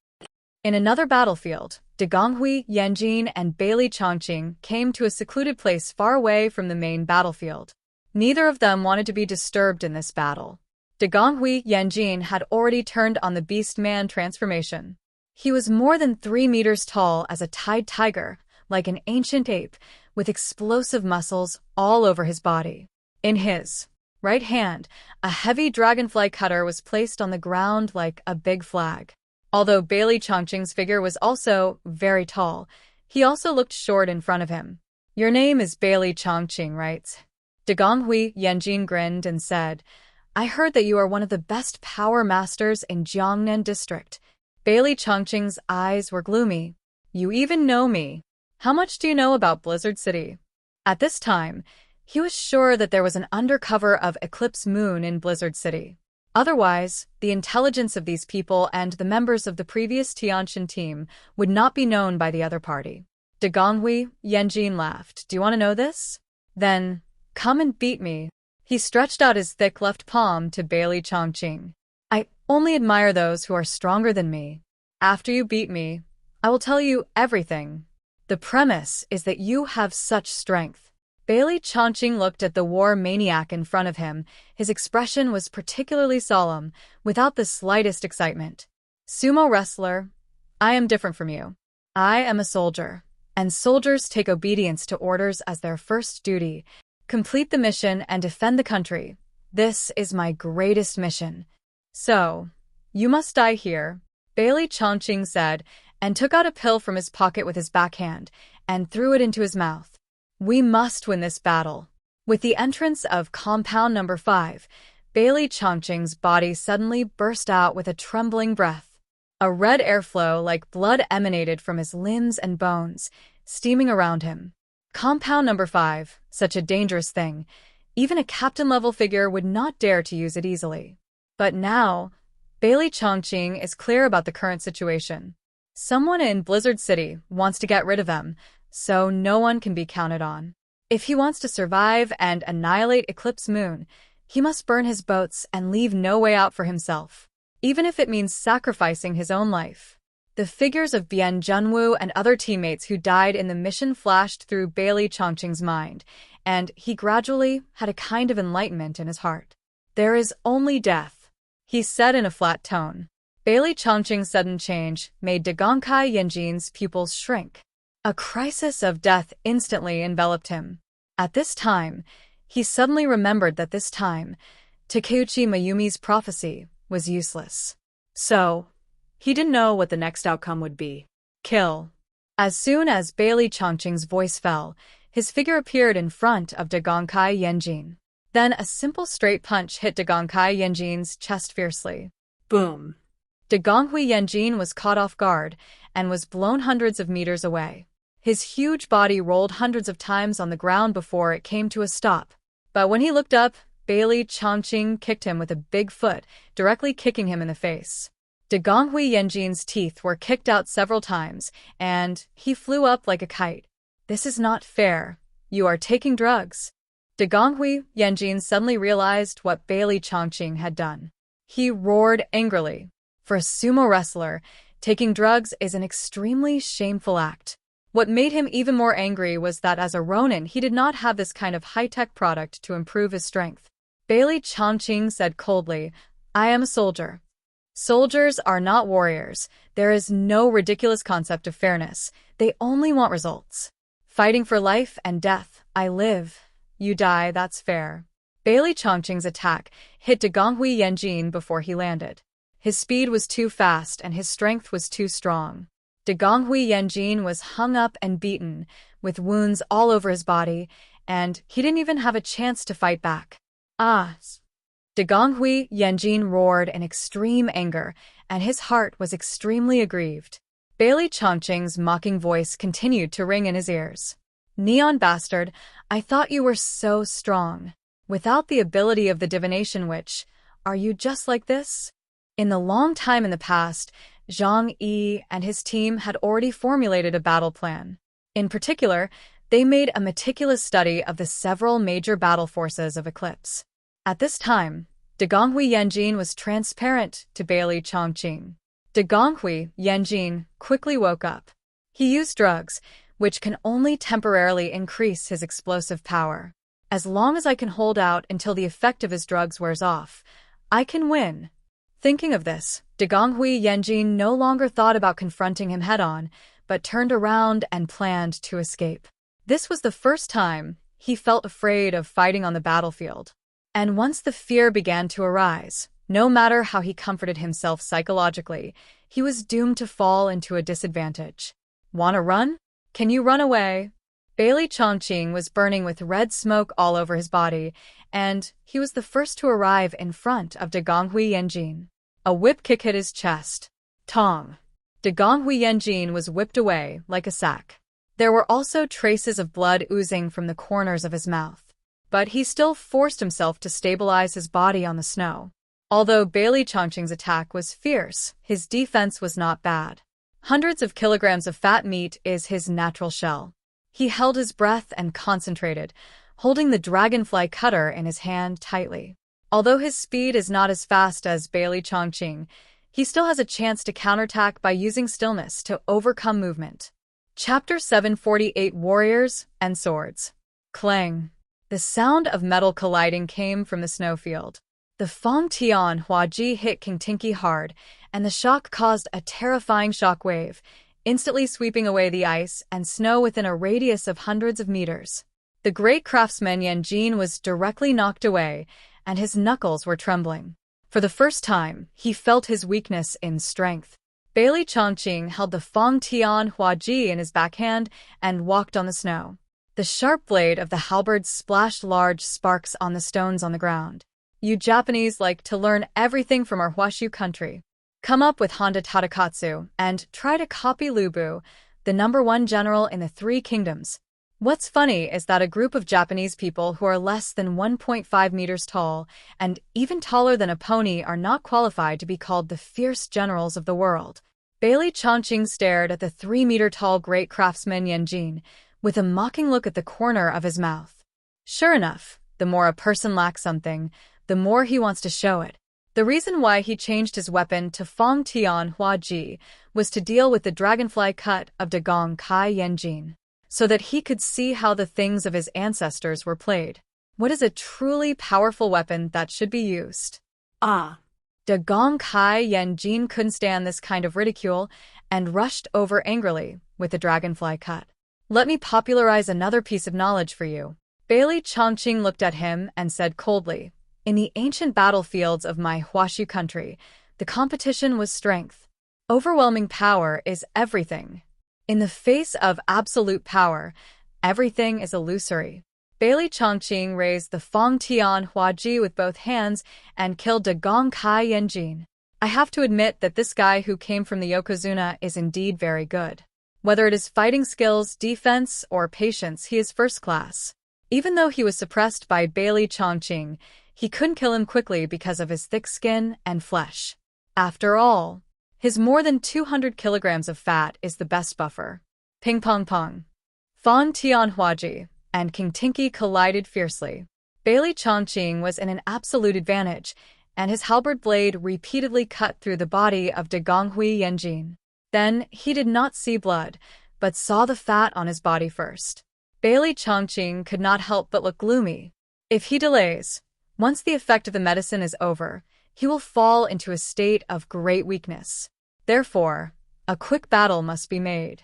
In another battlefield, De Gonghui Yanjin and Bailey Chongqing came to a secluded place far away from the main battlefield. Neither of them wanted to be disturbed in this battle. De Gonghui Yanjin had already turned on the Beast Man transformation. He was more than 3 meters tall as a tide tiger, like an ancient ape, with explosive muscles all over his body. In his right hand, a heavy dragonfly cutter was placed on the ground like a big flag. Although Bailey Chongqing's figure was also very tall, he also looked short in front of him. "Your name is Bailey Chongqing, right?" De Gonghui Yanjin grinned and said, "I heard that you are one of the best power masters in Jiangnan district." Bailey Chongqing's eyes were gloomy. "You even know me. How much do you know about Blizzard City?" At this time, he was sure that there was an undercover of Eclipse Moon in Blizzard City. Otherwise, the intelligence of these people and the members of the previous Tianhai team would not be known by the other party. De Gonghui Yanjin laughed. "Do you want to know this? Then, come and beat me." He stretched out his thick left palm to Bailey Chongqing. "I only admire those who are stronger than me. After you beat me, I will tell you everything. The premise is that you have such strength." Bailey Chongqing looked at the war maniac in front of him. His expression was particularly solemn, without the slightest excitement. "Sumo wrestler, I am different from you. I am a soldier, and soldiers take obedience to orders as their first duty. Complete the mission and defend the country. This is my greatest mission. So, you must die here," Bailey Chongqing said, and took out a pill from his pocket with his backhand, and threw it into his mouth. "We must win this battle." With the entrance of compound number 5, Bailey Chongqing's body suddenly burst out with a trembling breath. A red airflow like blood emanated from his limbs and bones, steaming around him. Compound number 5, such a dangerous thing. Even a captain-level figure would not dare to use it easily. But now, Bailey Chongqing is clear about the current situation. Someone in Blizzard City wants to get rid of them, so no one can be counted on. If he wants to survive and annihilate Eclipse Moon, he must burn his boats and leave no way out for himself, even if it means sacrificing his own life. The figures of Bian Junwu and other teammates who died in the mission flashed through Bailey Chongqing's mind, and he gradually had a kind of enlightenment in his heart. "There is only death," he said in a flat tone. Bailey Chongqing's sudden change made De Gonghui Yanjin's pupils shrink. A crisis of death instantly enveloped him. At this time, he suddenly remembered that this time, Takeuchi Mayumi's prophecy was useless. So, he didn't know what the next outcome would be. Kill. As soon as Bailey Chongqing's voice fell, his figure appeared in front of De Gonghui Yanjin. Then a simple straight punch hit De Gonghui Yanjin's chest fiercely. Boom. De Gonghui Yanjin was caught off guard and was blown hundreds of meters away. His huge body rolled hundreds of times on the ground before it came to a stop. But when he looked up, Bailey Chongqing kicked him with a big foot, directly kicking him in the face. De Gonghui Yanjin's teeth were kicked out several times, and he flew up like a kite. "This is not fair. You are taking drugs." De Gonghui Yanjin suddenly realized what Bailey Chongqing had done. He roared angrily. For a sumo wrestler, taking drugs is an extremely shameful act. What made him even more angry was that as a Ronin, he did not have this kind of high-tech product to improve his strength. Bailey Chongqing said coldly, "I am a soldier. Soldiers are not warriors. There is no ridiculous concept of fairness. They only want results. Fighting for life and death. I live. You die, that's fair." Bailey Chongqing's attack hit De Gonghui Yanjin before he landed. His speed was too fast and his strength was too strong. De Gonghui Yanjin was hung up and beaten, with wounds all over his body, and he didn't even have a chance to fight back. Ah! Dagonghui Yanjin roared in extreme anger, and his heart was extremely aggrieved. Bailey Chongqing's mocking voice continued to ring in his ears. Neon bastard, I thought you were so strong. Without the ability of the divination witch, are you just like this? In the long time in the past, Zhang Yi and his team had already formulated a battle plan. In particular, they made a meticulous study of the several major battle forces of Eclipse. At this time, Dagonghui Yanjin was transparent to Bailey Chongqing. Dagonghui Yanjin quickly woke up. He used drugs, which can only temporarily increase his explosive power. As long as I can hold out until the effect of his drugs wears off, I can win. Thinking of this, Dagonghui Yanjin no longer thought about confronting him head-on, but turned around and planned to escape. This was the first time he felt afraid of fighting on the battlefield. And once the fear began to arise, no matter how he comforted himself psychologically, he was doomed to fall into a disadvantage. Wanna run? Can you run away? Bailey Chongqing was burning with red smoke all over his body, and he was the first to arrive in front of Dagonghui Yanjin. A whip kick hit his chest. Tong! Dagonghui Yanjin was whipped away like a sack. There were also traces of blood oozing from the corners of his mouth. But he still forced himself to stabilize his body on the snow. Although Bailey Chongqing's attack was fierce, his defense was not bad. Hundreds of kilograms of fat meat is his natural shell. He held his breath and concentrated, holding the dragonfly cutter in his hand tightly. Although his speed is not as fast as Bailey Chongqing, he still has a chance to counterattack by using stillness to overcome movement. Chapter 748 Warriors and Swords. Clang. The sound of metal colliding came from the snowfield. The Fong Tian Huaji hit King Tinky hard, and the shock caused a terrifying shock wave, instantly sweeping away the ice and snow within a radius of hundreds of meters. The great craftsman Yanjin was directly knocked away, and his knuckles were trembling. For the first time, he felt his weakness in strength. Bailey Chongqing held the Fong Tian Huaji in his backhand and walked on the snow. The sharp blade of the halberd splashed large sparks on the stones on the ground. You Japanese like to learn everything from our Huashu country. Come up with Honda Tadakatsu and try to copy Lubu, the #1 general in the Three Kingdoms. What's funny is that a group of Japanese people who are less than 1.5 meters tall and even taller than a pony are not qualified to be called the fierce generals of the world. Bailey Chongqing stared at the 3-meter-tall great craftsman Yanjin, with a mocking look at the corner of his mouth. Sure enough, the more a person lacks something, the more he wants to show it. The reason why he changed his weapon to Fong Tian Huaji was to deal with the dragonfly cut of Dagong Kai Yanjin, so that he could see how the things of his ancestors were played. What is a truly powerful weapon that should be used? Ah! Dagong Kai Yanjin couldn't stand this kind of ridicule and rushed over angrily with the dragonfly cut. Let me popularize another piece of knowledge for you. Bailey Chongqing looked at him and said coldly, in the ancient battlefields of my Huashu country, the competition was strength. Overwhelming power is everything. In the face of absolute power, everything is illusory. Bailey Chongqing raised the Fong Tian Huaji with both hands and killed Dagong Kai Yanjin. I have to admit that this guy who came from the Yokozuna is indeed very good. Whether it is fighting skills, defense, or patience, he is first class. Even though he was suppressed by Bailey Chongqing, he couldn't kill him quickly because of his thick skin and flesh. After all, his more than 200 kilograms of fat is the best buffer. Ping pong pong. Fong Tian Huaji and King Tinky collided fiercely. Bailey Chongqing was in an absolute advantage, and his halberd blade repeatedly cut through the body of Dagonghui Yanjin. Then he did not see blood, but saw the fat on his body first. Bailey Chongqing could not help but look gloomy. If he delays, once the effect of the medicine is over, he will fall into a state of great weakness. Therefore, a quick battle must be made.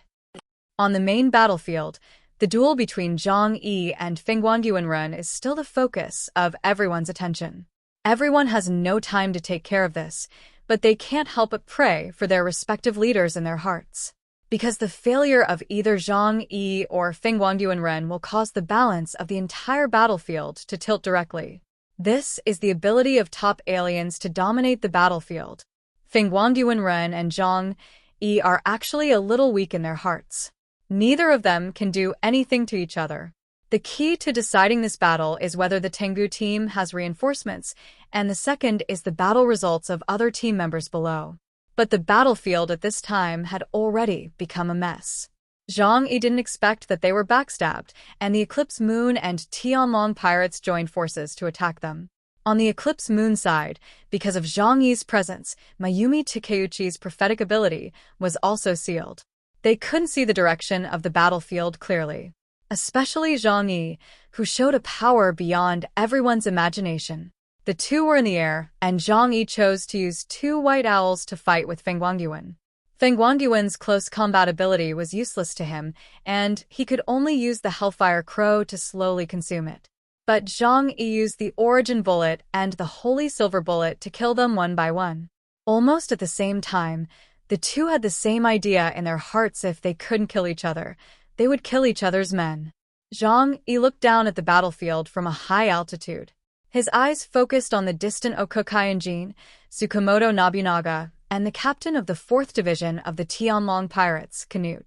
On the main battlefield, the duel between Zhang Yi and Fengguangyuanren is still the focus of everyone's attention. Everyone has no time to take care of this, but they can't help but pray for their respective leaders in their hearts. because the failure of either Zhang Yi or Feng will cause the balance of the entire battlefield to tilt directly. This is the ability of top aliens to dominate the battlefield. Feng and Zhang Yi are actually a little weak in their hearts. Neither of them can do anything to each other. The key to deciding this battle is whether the Tengu team has reinforcements, and the second is the battle results of other team members below. But the battlefield at this time had already become a mess. Zhang Yi didn't expect that they were backstabbed, and the Eclipse Moon and Tianhai pirates joined forces to attack them. On the Eclipse Moon side, because of Zhang Yi's presence, Mayumi Takeuchi's prophetic ability was also sealed. They couldn't see the direction of the battlefield clearly. Especially Zhang Yi, who showed a power beyond everyone's imagination. The two were in the air, and Zhang Yi chose to use 2 white owls to fight with Feng Wangyuan. Feng Wangyuan's close combat ability was useless to him, and he could only use the Hellfire Crow to slowly consume it. But Zhang Yi used the Origin Bullet and the Holy Silver Bullet to kill them one by one. Almost at the same time, the two had the same idea in their hearts: if they couldn't kill each other, they would kill each other's men. Zhang Yi looked down at the battlefield from a high altitude. His eyes focused on the distant Okokaienjin, Tsukamoto Nobunaga, and the captain of the 4th Division of the Tianhai pirates, Canu.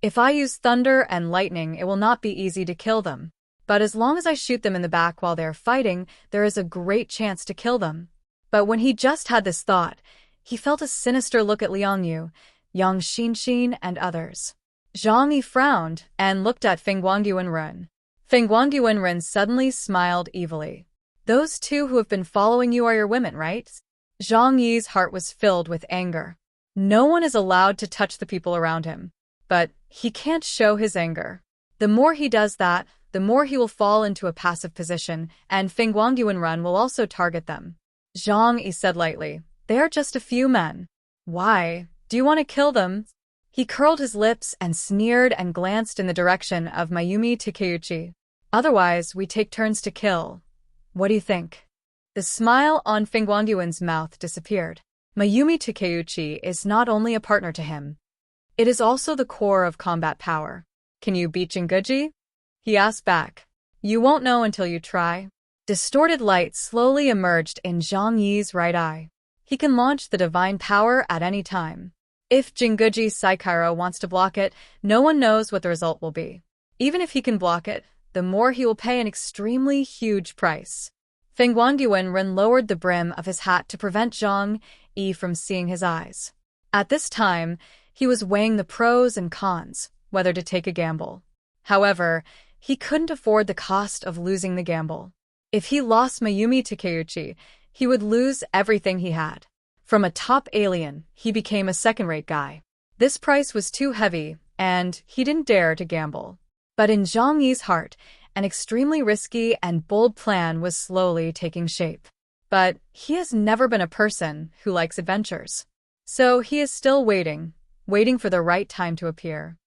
If I use thunder and lightning, it will not be easy to kill them. But as long as I shoot them in the back while they're fighting, there is a great chance to kill them. But when he just had this thought, he felt a sinister look at Liang Yue, Yang Xinxin, and others. Zhang Yi frowned and looked at Feng Wangyuan. Feng Wangyuan suddenly smiled evilly. Those two who have been following you are your women, right? Zhang Yi's heart was filled with anger. No one is allowed to touch the people around him. But he can't show his anger. The more he does that, the more he will fall into a passive position, and Feng Wangyuan will also target them. Zhang Yi said lightly, "They are just a few men. Why? Do you want to kill them?" He curled his lips and sneered and glanced in the direction of Mayumi Takeuchi. "Otherwise, we take turns to kill. What do you think?" The smile on Feng Wangyuan's mouth disappeared. Mayumi Takeuchi is not only a partner to him. It is also the core of combat power. "Can you beat Jinguji?" he asked back. "You won't know until you try." Distorted light slowly emerged in Zhang Yi's right eye. He can launch the divine power at any time. If Jinguji Saikiro wants to block it, no one knows what the result will be. Even if he can block it, the more he will pay an extremely huge price. Feng Wangyuan lowered the brim of his hat to prevent Zhang Yi from seeing his eyes. At this time, he was weighing the pros and cons, whether to take a gamble. However, he couldn't afford the cost of losing the gamble. If he lost Mayumi Takeuchi, he would lose everything he had. From a top alien, he became a second-rate guy. This price was too heavy, and he didn't dare to gamble. But in Zhang Yi's heart, an extremely risky and bold plan was slowly taking shape. But he has never been a person who likes adventures. So he is still waiting for the right time to appear.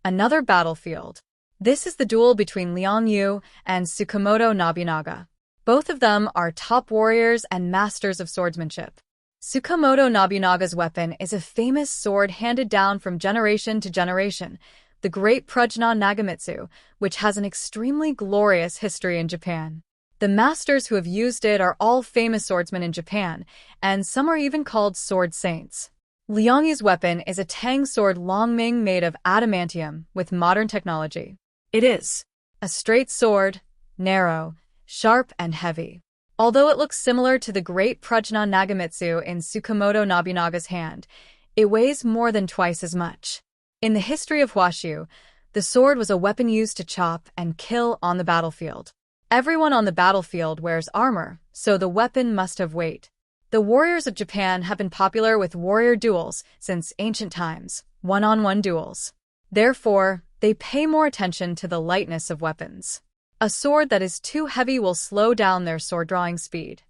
Another battlefield. This is the duel between Liang Yue and Tsukamoto Nobunaga. Both of them are top warriors and masters of swordsmanship. Tsukamoto Nobunaga's weapon is a famous sword handed down from generation to generation, the Great Prajna Nagamitsu, which has an extremely glorious history in Japan. The masters who have used it are all famous swordsmen in Japan, and some are even called sword saints. Liang Yue's weapon is a tang sword Longming made of adamantium with modern technology. It is a straight sword, narrow, sharp, and heavy. Although it looks similar to the Great Prajna Nagamitsu in Tsukamoto Nobunaga's hand, it weighs more than twice as much. In the history of Huashu, the sword was a weapon used to chop and kill on the battlefield. Everyone on the battlefield wears armor, so the weapon must have weight. The warriors of Japan have been popular with warrior duels since ancient times, one-on-one duels. Therefore, they pay more attention to the lightness of weapons. A sword that is too heavy will slow down their sword-drawing speed.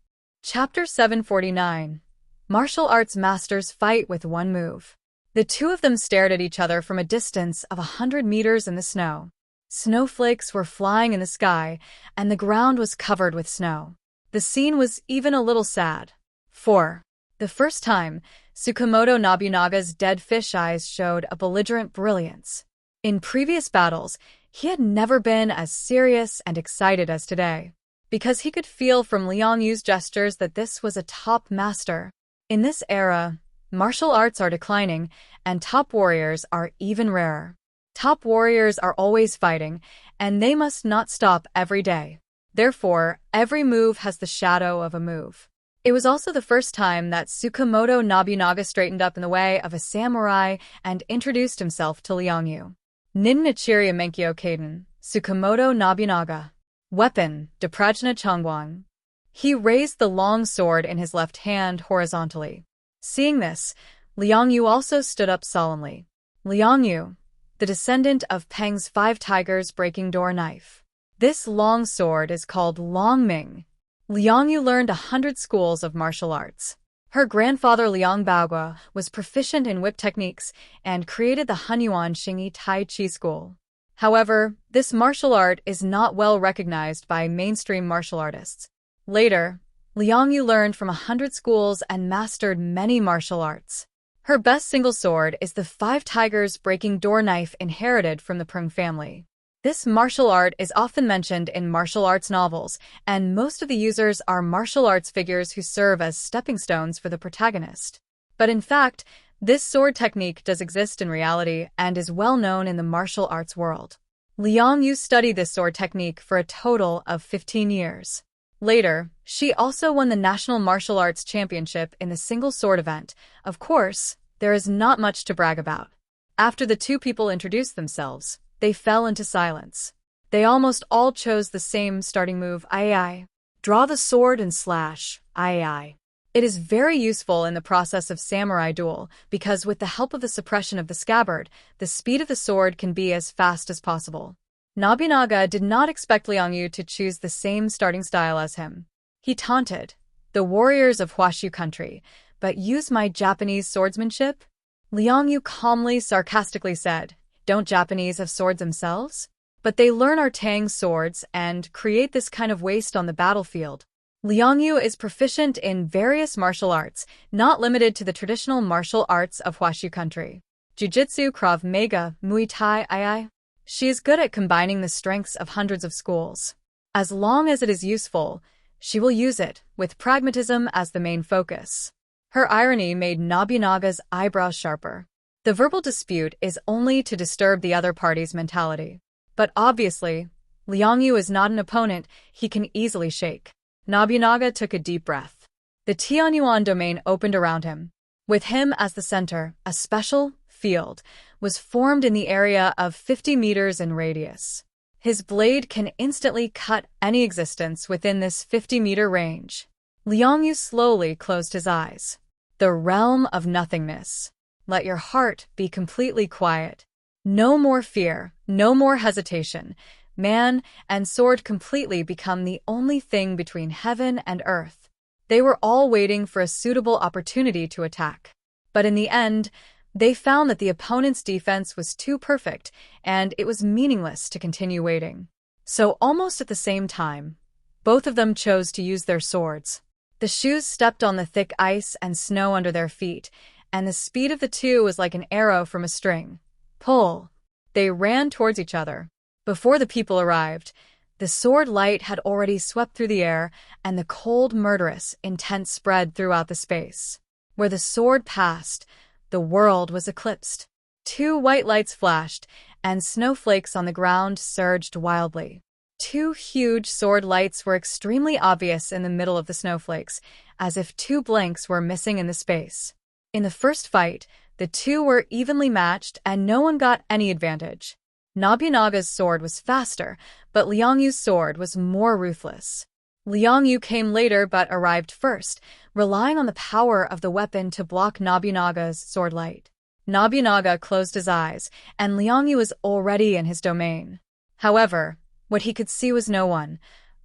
Chapter 749. Martial Arts Masters Fight with One Move. The two of them stared at each other from a distance of 100 meters in the snow. Snowflakes were flying in the sky, and the ground was covered with snow. The scene was even a little sad. For the first time, Tsukamoto Nobunaga's dead fish eyes showed a belligerent brilliance. In previous battles, he had never been as serious and excited as today, because he could feel from Liang Yue's gestures that this was a top master. In this era, martial arts are declining, and top warriors are even rarer. Top warriors are always fighting, and they must not stop every day. Therefore, every move has the shadow of a move. It was also the first time that Tsukamoto Nobunaga straightened up in the way of a samurai and introduced himself to Liang Yue. Nin Nichiri Menkyo Kaden, Tsukamoto Nobunaga. Weapon, Deprajna Chongguang. He raised the long sword in his left hand horizontally. Seeing this, Liang Yue also stood up solemnly. Liang Yue, the descendant of Peng's 5 tigers breaking door knife. This long sword is called Long Ming. Liang Yue learned 100 schools of martial arts. Her grandfather Liang Baogua was proficient in whip techniques and created the Hunyuan Xingyi Tai Chi School. However, this martial art is not well recognized by mainstream martial artists. Later, Liang Yue learned from 100 schools and mastered many martial arts. Her best single sword is the 5 tigers breaking door knife inherited from the Prung family. This martial art is often mentioned in martial arts novels, and most of the users are martial arts figures who serve as stepping stones for the protagonist. But in fact, this sword technique does exist in reality and is well known in the martial arts world. Liang Yue studied this sword technique for a total of 15 years. Later, she also won the National Martial Arts Championship in the single sword event. Of course, there is not much to brag about. After the two people introduced themselves, they fell into silence. They almost all chose the same starting move, Ai. Draw the sword and slash, Ai. It is very useful in the process of samurai duel because with the help of the suppression of the scabbard, the speed of the sword can be as fast as possible. Nobunaga did not expect Liang Yue to choose the same starting style as him. He taunted, "The warriors of Huashu country, but use my Japanese swordsmanship?" Liang Yue calmly, sarcastically said, "Don't Japanese have swords themselves? But they learn our Tang swords and create this kind of waste on the battlefield." Liang Yue is proficient in various martial arts, not limited to the traditional martial arts of Huashu country. Jiu-jitsu, Krav Maga, Muay Thai, Ai. She is good at combining the strengths of hundreds of schools. As long as it is useful, she will use it, with pragmatism as the main focus. Her irony made Nobunaga's eyebrows sharper. The verbal dispute is only to disturb the other party's mentality. But obviously, Liang Yue is not an opponent he can easily shake. Nobunaga took a deep breath. The Tianyuan domain opened around him. With him as the center, a special field was formed in the area of 50 meters in radius. His blade can instantly cut any existence within this 50-meter range. Liang Yue slowly closed his eyes. The realm of nothingness. Let your heart be completely quiet. No more fear, no more hesitation. Man and sword completely become the only thing between heaven and earth. They were all waiting for a suitable opportunity to attack. But in the end, they found that the opponent's defense was too perfect, and it was meaningless to continue waiting. So almost at the same time, both of them chose to use their swords. The shoes stepped on the thick ice and snow under their feet, and the speed of the two was like an arrow from a string. Pull! They ran towards each other. Before the people arrived, the sword light had already swept through the air, and the cold, murderous intent spread throughout the space. Where the sword passed, the world was eclipsed. 2 white lights flashed, and snowflakes on the ground surged wildly. 2 huge sword lights were extremely obvious in the middle of the snowflakes, as if 2 blanks were missing in the space. In the first fight, the two were evenly matched, and no one got any advantage. Nobunaga's sword was faster, but Liang Yue's sword was more ruthless. Liang Yue came later but arrived first, relying on the power of the weapon to block Nobunaga's sword light. Nobunaga closed his eyes, and Liang Yue was already in his domain. However, what he could see was no one,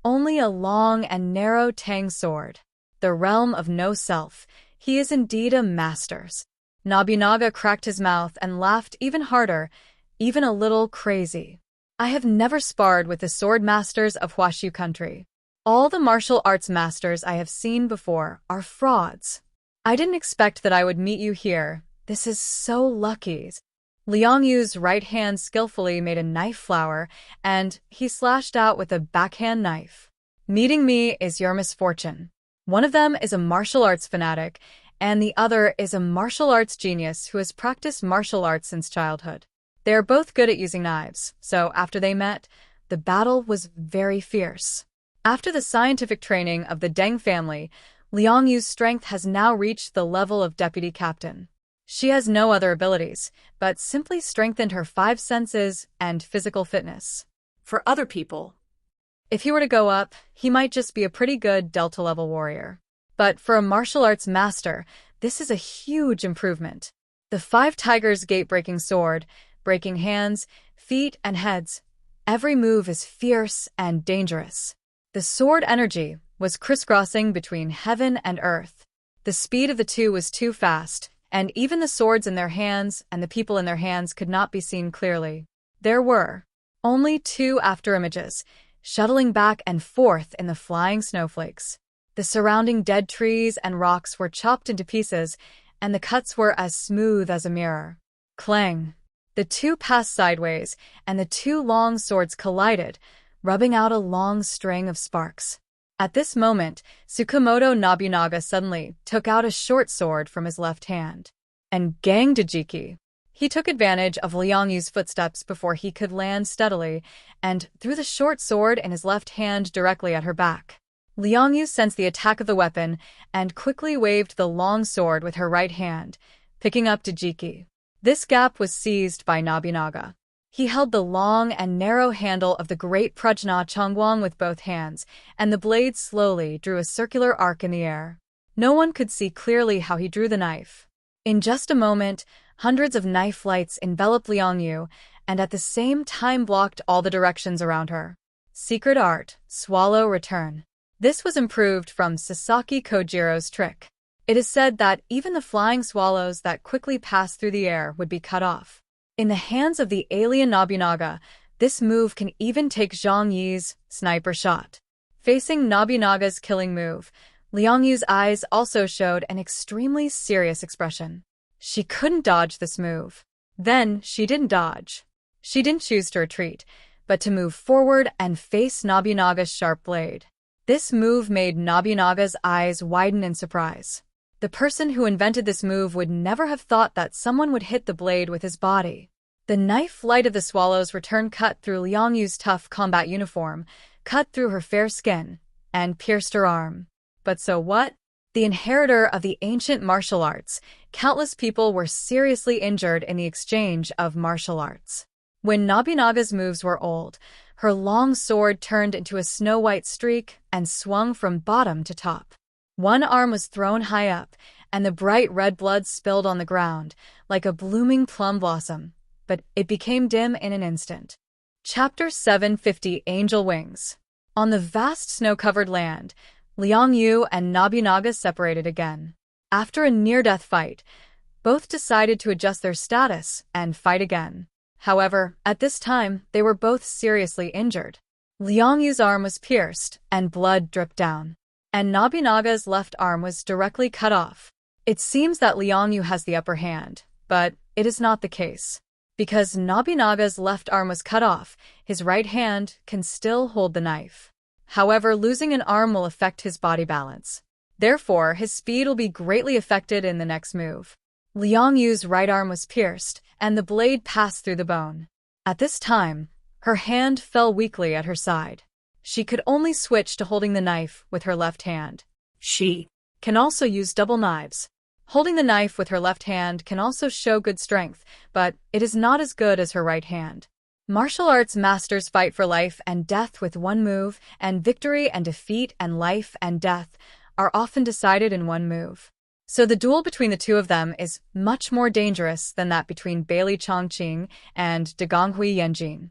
only a long and narrow Tang sword. The realm of no self. He is indeed a master. Nobunaga cracked his mouth and laughed even harder, even a little crazy. I have never sparred with the sword masters of Huashu country. All the martial arts masters I have seen before are frauds. I didn't expect that I would meet you here. This is so lucky. Liang Yu's right hand skillfully made a knife flower, and he slashed out with a backhand knife. Meeting me is your misfortune. One of them is a martial arts fanatic, and the other is a martial arts genius who has practiced martial arts since childhood. They are both good at using knives, so after they met, the battle was very fierce. After the scientific training of the Deng family, Liang Yu's strength has now reached the level of deputy captain. She has no other abilities, but simply strengthened her 5 senses and physical fitness. For other people, if he were to go up, he might just be a pretty good Delta-level warrior. But for a martial arts master, this is a huge improvement. The 5 Tigers gate-breaking sword, breaking hands, feet, and heads. Every move is fierce and dangerous. The sword energy was crisscrossing between heaven and earth. The speed of the two was too fast, and even the swords in their hands and the people in their hands could not be seen clearly. There were only 2 afterimages, shuttling back and forth in the flying snowflakes. The surrounding dead trees and rocks were chopped into pieces, and the cuts were as smooth as a mirror. Clang! The 2 passed sideways, and the 2 long swords collided, rubbing out a long string of sparks. At this moment, Tsukamoto Nobunaga suddenly took out a short sword from his left hand and ganged Jiki. He took advantage of Liang Yu's footsteps before he could land steadily and threw the short sword in his left hand directly at her back. Liang Yu sensed the attack of the weapon and quickly waved the long sword with her right hand, picking up Jiki. This gap was seized by Nobunaga. He held the long and narrow handle of the great Prajna Chongguang with both hands, and the blade slowly drew a circular arc in the air. No one could see clearly how he drew the knife. In just a moment, hundreds of knife lights enveloped Liang Yu, and at the same time blocked all the directions around her. Secret art, swallow return. This was improved from Sasaki Kojiro's trick. It is said that even the flying swallows that quickly passed through the air would be cut off. In the hands of the alien Nobunaga, this move can even take Zhang Yi's sniper shot. Facing Nobunaga's killing move, Liang Yu's eyes also showed an extremely serious expression. She couldn't dodge this move. Then she didn't dodge. She didn't choose to retreat, but to move forward and face Nobunaga's sharp blade. This move made Nobunaga's eyes widen in surprise. The person who invented this move would never have thought that someone would hit the blade with his body. The knife light of the swallow's return cut through Liang Yu's tough combat uniform, cut through her fair skin, and pierced her arm. But so what? The inheritor of the ancient martial arts, countless people were seriously injured in the exchange of martial arts. When Nobunaga's moves were old, her long sword turned into a snow-white streak and swung from bottom to top. One arm was thrown high up, and the bright red blood spilled on the ground, like a blooming plum blossom, but it became dim in an instant. Chapter 750 Angel Wings. On the vast snow-covered land, Liang Yu and Nobunaga separated again. After a near-death fight, both decided to adjust their status and fight again. However, at this time, they were both seriously injured. Liang Yu's arm was pierced, and blood dripped down. And Nobunaga's left arm was directly cut off. It seems that Liang Yu has the upper hand, but it is not the case. Because Nobunaga's left arm was cut off, his right hand can still hold the knife. However, losing an arm will affect his body balance. Therefore, his speed will be greatly affected in the next move. Liang Yu's right arm was pierced, and the blade passed through the bone. At this time, her hand fell weakly at her side. She could only switch to holding the knife with her left hand. She can also use double knives. Holding the knife with her left hand can also show good strength, but it is not as good as her right hand. Martial arts masters fight for life and death with one move, and victory and defeat and life and death are often decided in one move. So the duel between the two of them is much more dangerous than that between Bailey Chongqing and Dagonghui Yanjin.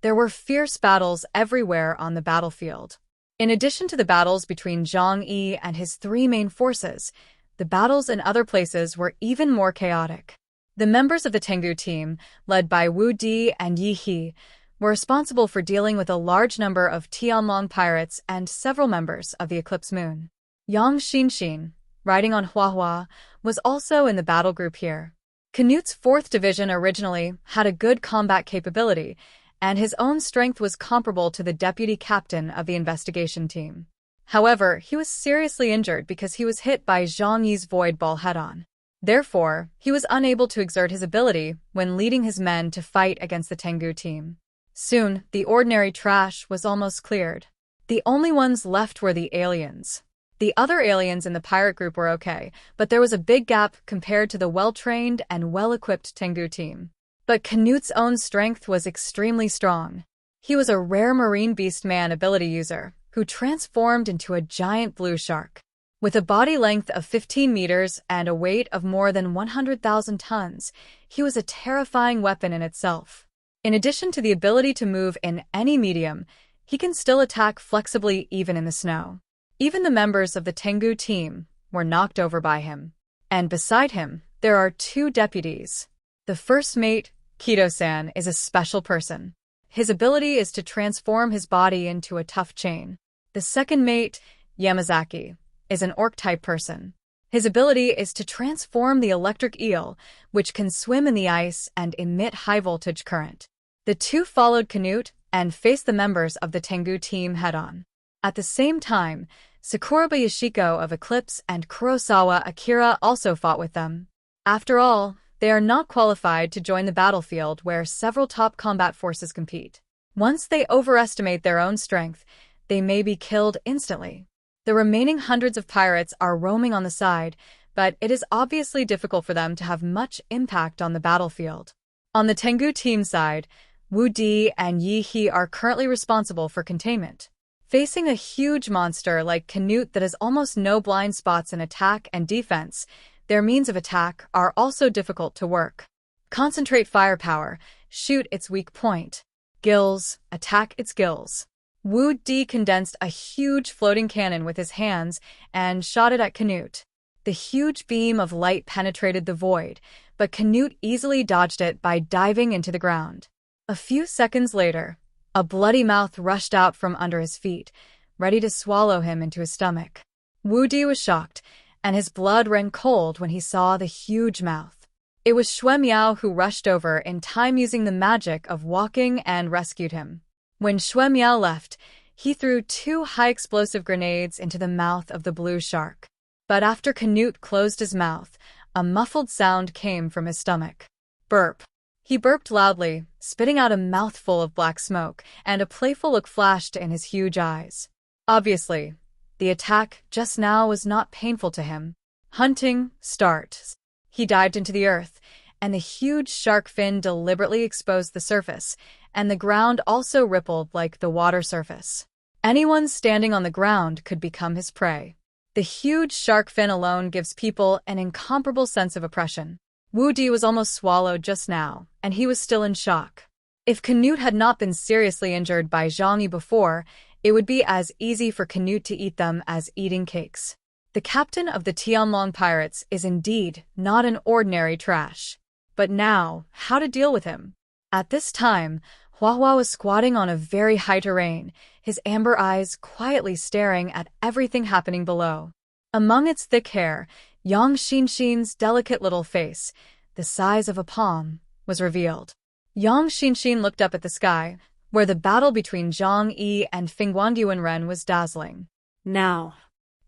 There were fierce battles everywhere on the battlefield. In addition to the battles between Zhang Yi and his 3 main forces, the battles in other places were even more chaotic. The members of the Tengdu team, led by Wu Di and Yi He, were responsible for dealing with a large number of Tianlong pirates and several members of the Eclipse Moon. Yang Xinxin, riding on Huahua, was also in the battle group here. Canute's 4th Division originally had a good combat capability, and his own strength was comparable to the deputy captain of the investigation team. However, he was seriously injured because he was hit by Zhang Yi's void ball head-on. Therefore, he was unable to exert his ability when leading his men to fight against the Tengu team. Soon, the ordinary trash was almost cleared. The only ones left were the aliens. The other aliens in the pirate group were okay, but there was a big gap compared to the well-trained and well-equipped Tengu team. But Canute's own strength was extremely strong. He was a rare marine beast man ability user who transformed into a giant blue shark. With a body length of 15 meters and a weight of more than 100,000 tons, he was a terrifying weapon in itself. In addition to the ability to move in any medium, he can still attack flexibly even in the snow. Even the members of the Tengu team were knocked over by him. And beside him, there are 2 deputies. The first mate, Kido-san, is a special person. His ability is to transform his body into a tough chain. The second mate, Yamazaki, is an orc-type person. His ability is to transform the electric eel, which can swim in the ice and emit high-voltage current. The 2 followed Canute and faced the members of the Tengu team head-on. At the same time, Sakuraba Yoshiko of Eclipse and Kurosawa Akira also fought with them. After all, they are not qualified to join the battlefield where several top combat forces compete. Once they overestimate their own strength, they may be killed instantly. The remaining hundreds of pirates are roaming on the side, but it is obviously difficult for them to have much impact on the battlefield. On the Tengu team side, Wu Di and Yi He are currently responsible for containment. Facing a huge monster like Canute that has almost no blind spots in attack and defense, their means of attack are also difficult to work. Concentrate firepower, shoot its weak point. Gills, attack its gills. Wu Di condensed a huge floating cannon with his hands and shot it at Canute. The huge beam of light penetrated the void, but Canute easily dodged it by diving into the ground. A few seconds later, a bloody mouth rushed out from under his feet, ready to swallow him into his stomach. Wu Di was shocked, and his blood ran cold when he saw the huge mouth. It was Xue Miao who rushed over in time using the magic of walking and rescued him. When Xue Miao left, he threw 2 high-explosive grenades into the mouth of the blue shark. But after Canute closed his mouth, a muffled sound came from his stomach. Burp. He burped loudly, spitting out a mouthful of black smoke, and a playful look flashed in his huge eyes. Obviously, the attack just now was not painful to him. Hunting, start. He dived into the earth, and the huge shark fin deliberately exposed the surface, and the ground also rippled like the water surface. Anyone standing on the ground could become his prey. The huge shark fin alone gives people an incomparable sense of oppression. Wu Di was almost swallowed just now, and he was still in shock. If Canute had not been seriously injured by Zhang Yi before, it would be as easy for Canute to eat them as eating cakes. The captain of the Tianhai pirates is indeed not an ordinary trash. But now, how to deal with him? At this time, Huahua was squatting on a very high terrain, his amber eyes quietly staring at everything happening below. Among its thick hair, Yang Xinxin's delicate little face, the size of a palm, was revealed. Yang Xinxin looked up at the sky, where the battle between Jang E and Fingguangyuanren was dazzling. Now.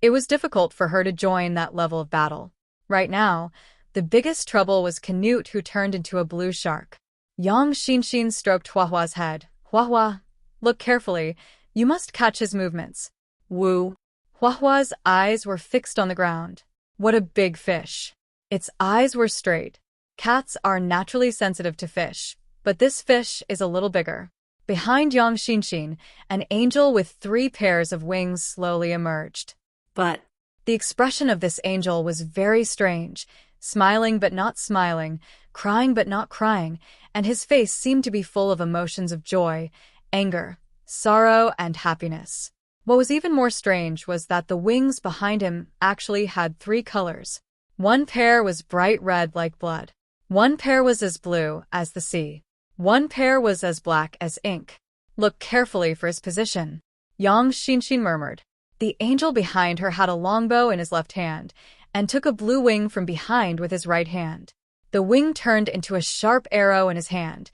It was difficult for her to join that level of battle. Right now, the biggest trouble was Canute, who turned into a blue shark. Yang Xinxin stroked Huahua's head. Huahua, look carefully. You must catch his movements. Wu. Huahua's eyes were fixed on the ground. What a big fish. Its eyes were straight. Cats are naturally sensitive to fish, but this fish is a little bigger. Behind Yang Xinxin, an angel with 3 pairs of wings slowly emerged. But the expression of this angel was very strange, smiling but not smiling, crying but not crying, and his face seemed to be full of emotions of joy, anger, sorrow, and happiness. What was even more strange was that the wings behind him actually had 3 colors. One pair was bright red like blood. One pair was as blue as the sea. One pair was as black as ink. Look carefully for his position. Yang Xinxin murmured. The angel behind her had a longbow in his left hand, and took a blue wing from behind with his right hand. The wing turned into a sharp arrow in his hand,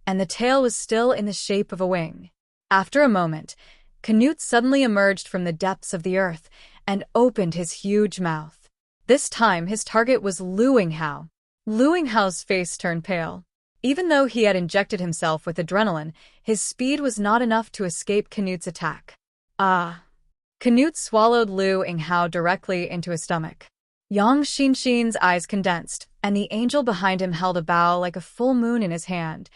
and the tail was still in the shape of a wing. After a moment, Canute suddenly emerged from the depths of the earth and opened his huge mouth. This time, his target was Liang Yue. Liang Yue's face turned pale. Even though he had injected himself with adrenaline, his speed was not enough to escape Canute's attack. Canute swallowed Liang Yue directly into his stomach. Yang Xinxin's eyes condensed, and the angel behind him held a bow like a full moon in his hand,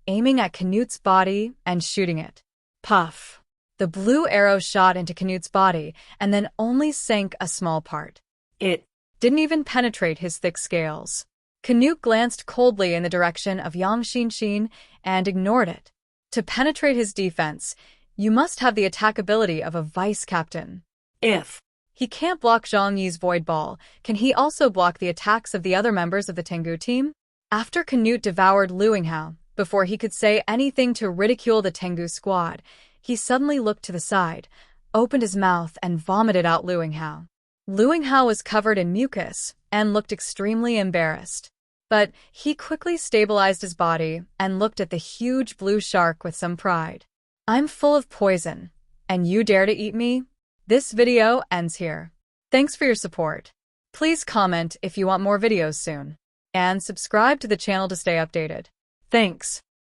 aiming at Canute's body and shooting it. Puff! The blue arrow shot into Canute's body and then only sank a small part. It didn't even penetrate his thick scales. Canute glanced coldly in the direction of Yang Xinxin and ignored it. To penetrate his defense, you must have the attack ability of a vice-captain. If he can't block Zhang Yi's void ball, can he also block the attacks of the other members of the Tengu team? After Canute devoured Liang Yue, before he could say anything to ridicule the Tengu squad, he suddenly looked to the side, opened his mouth, and vomited out Liang Yue. Liang Yue was covered in mucus and looked extremely embarrassed. But he quickly stabilized his body and looked at the huge blue shark with some pride. I'm full of poison, and you dare to eat me? This video ends here. Thanks for your support. Please comment if you want more videos soon. And subscribe to the channel to stay updated. Thanks.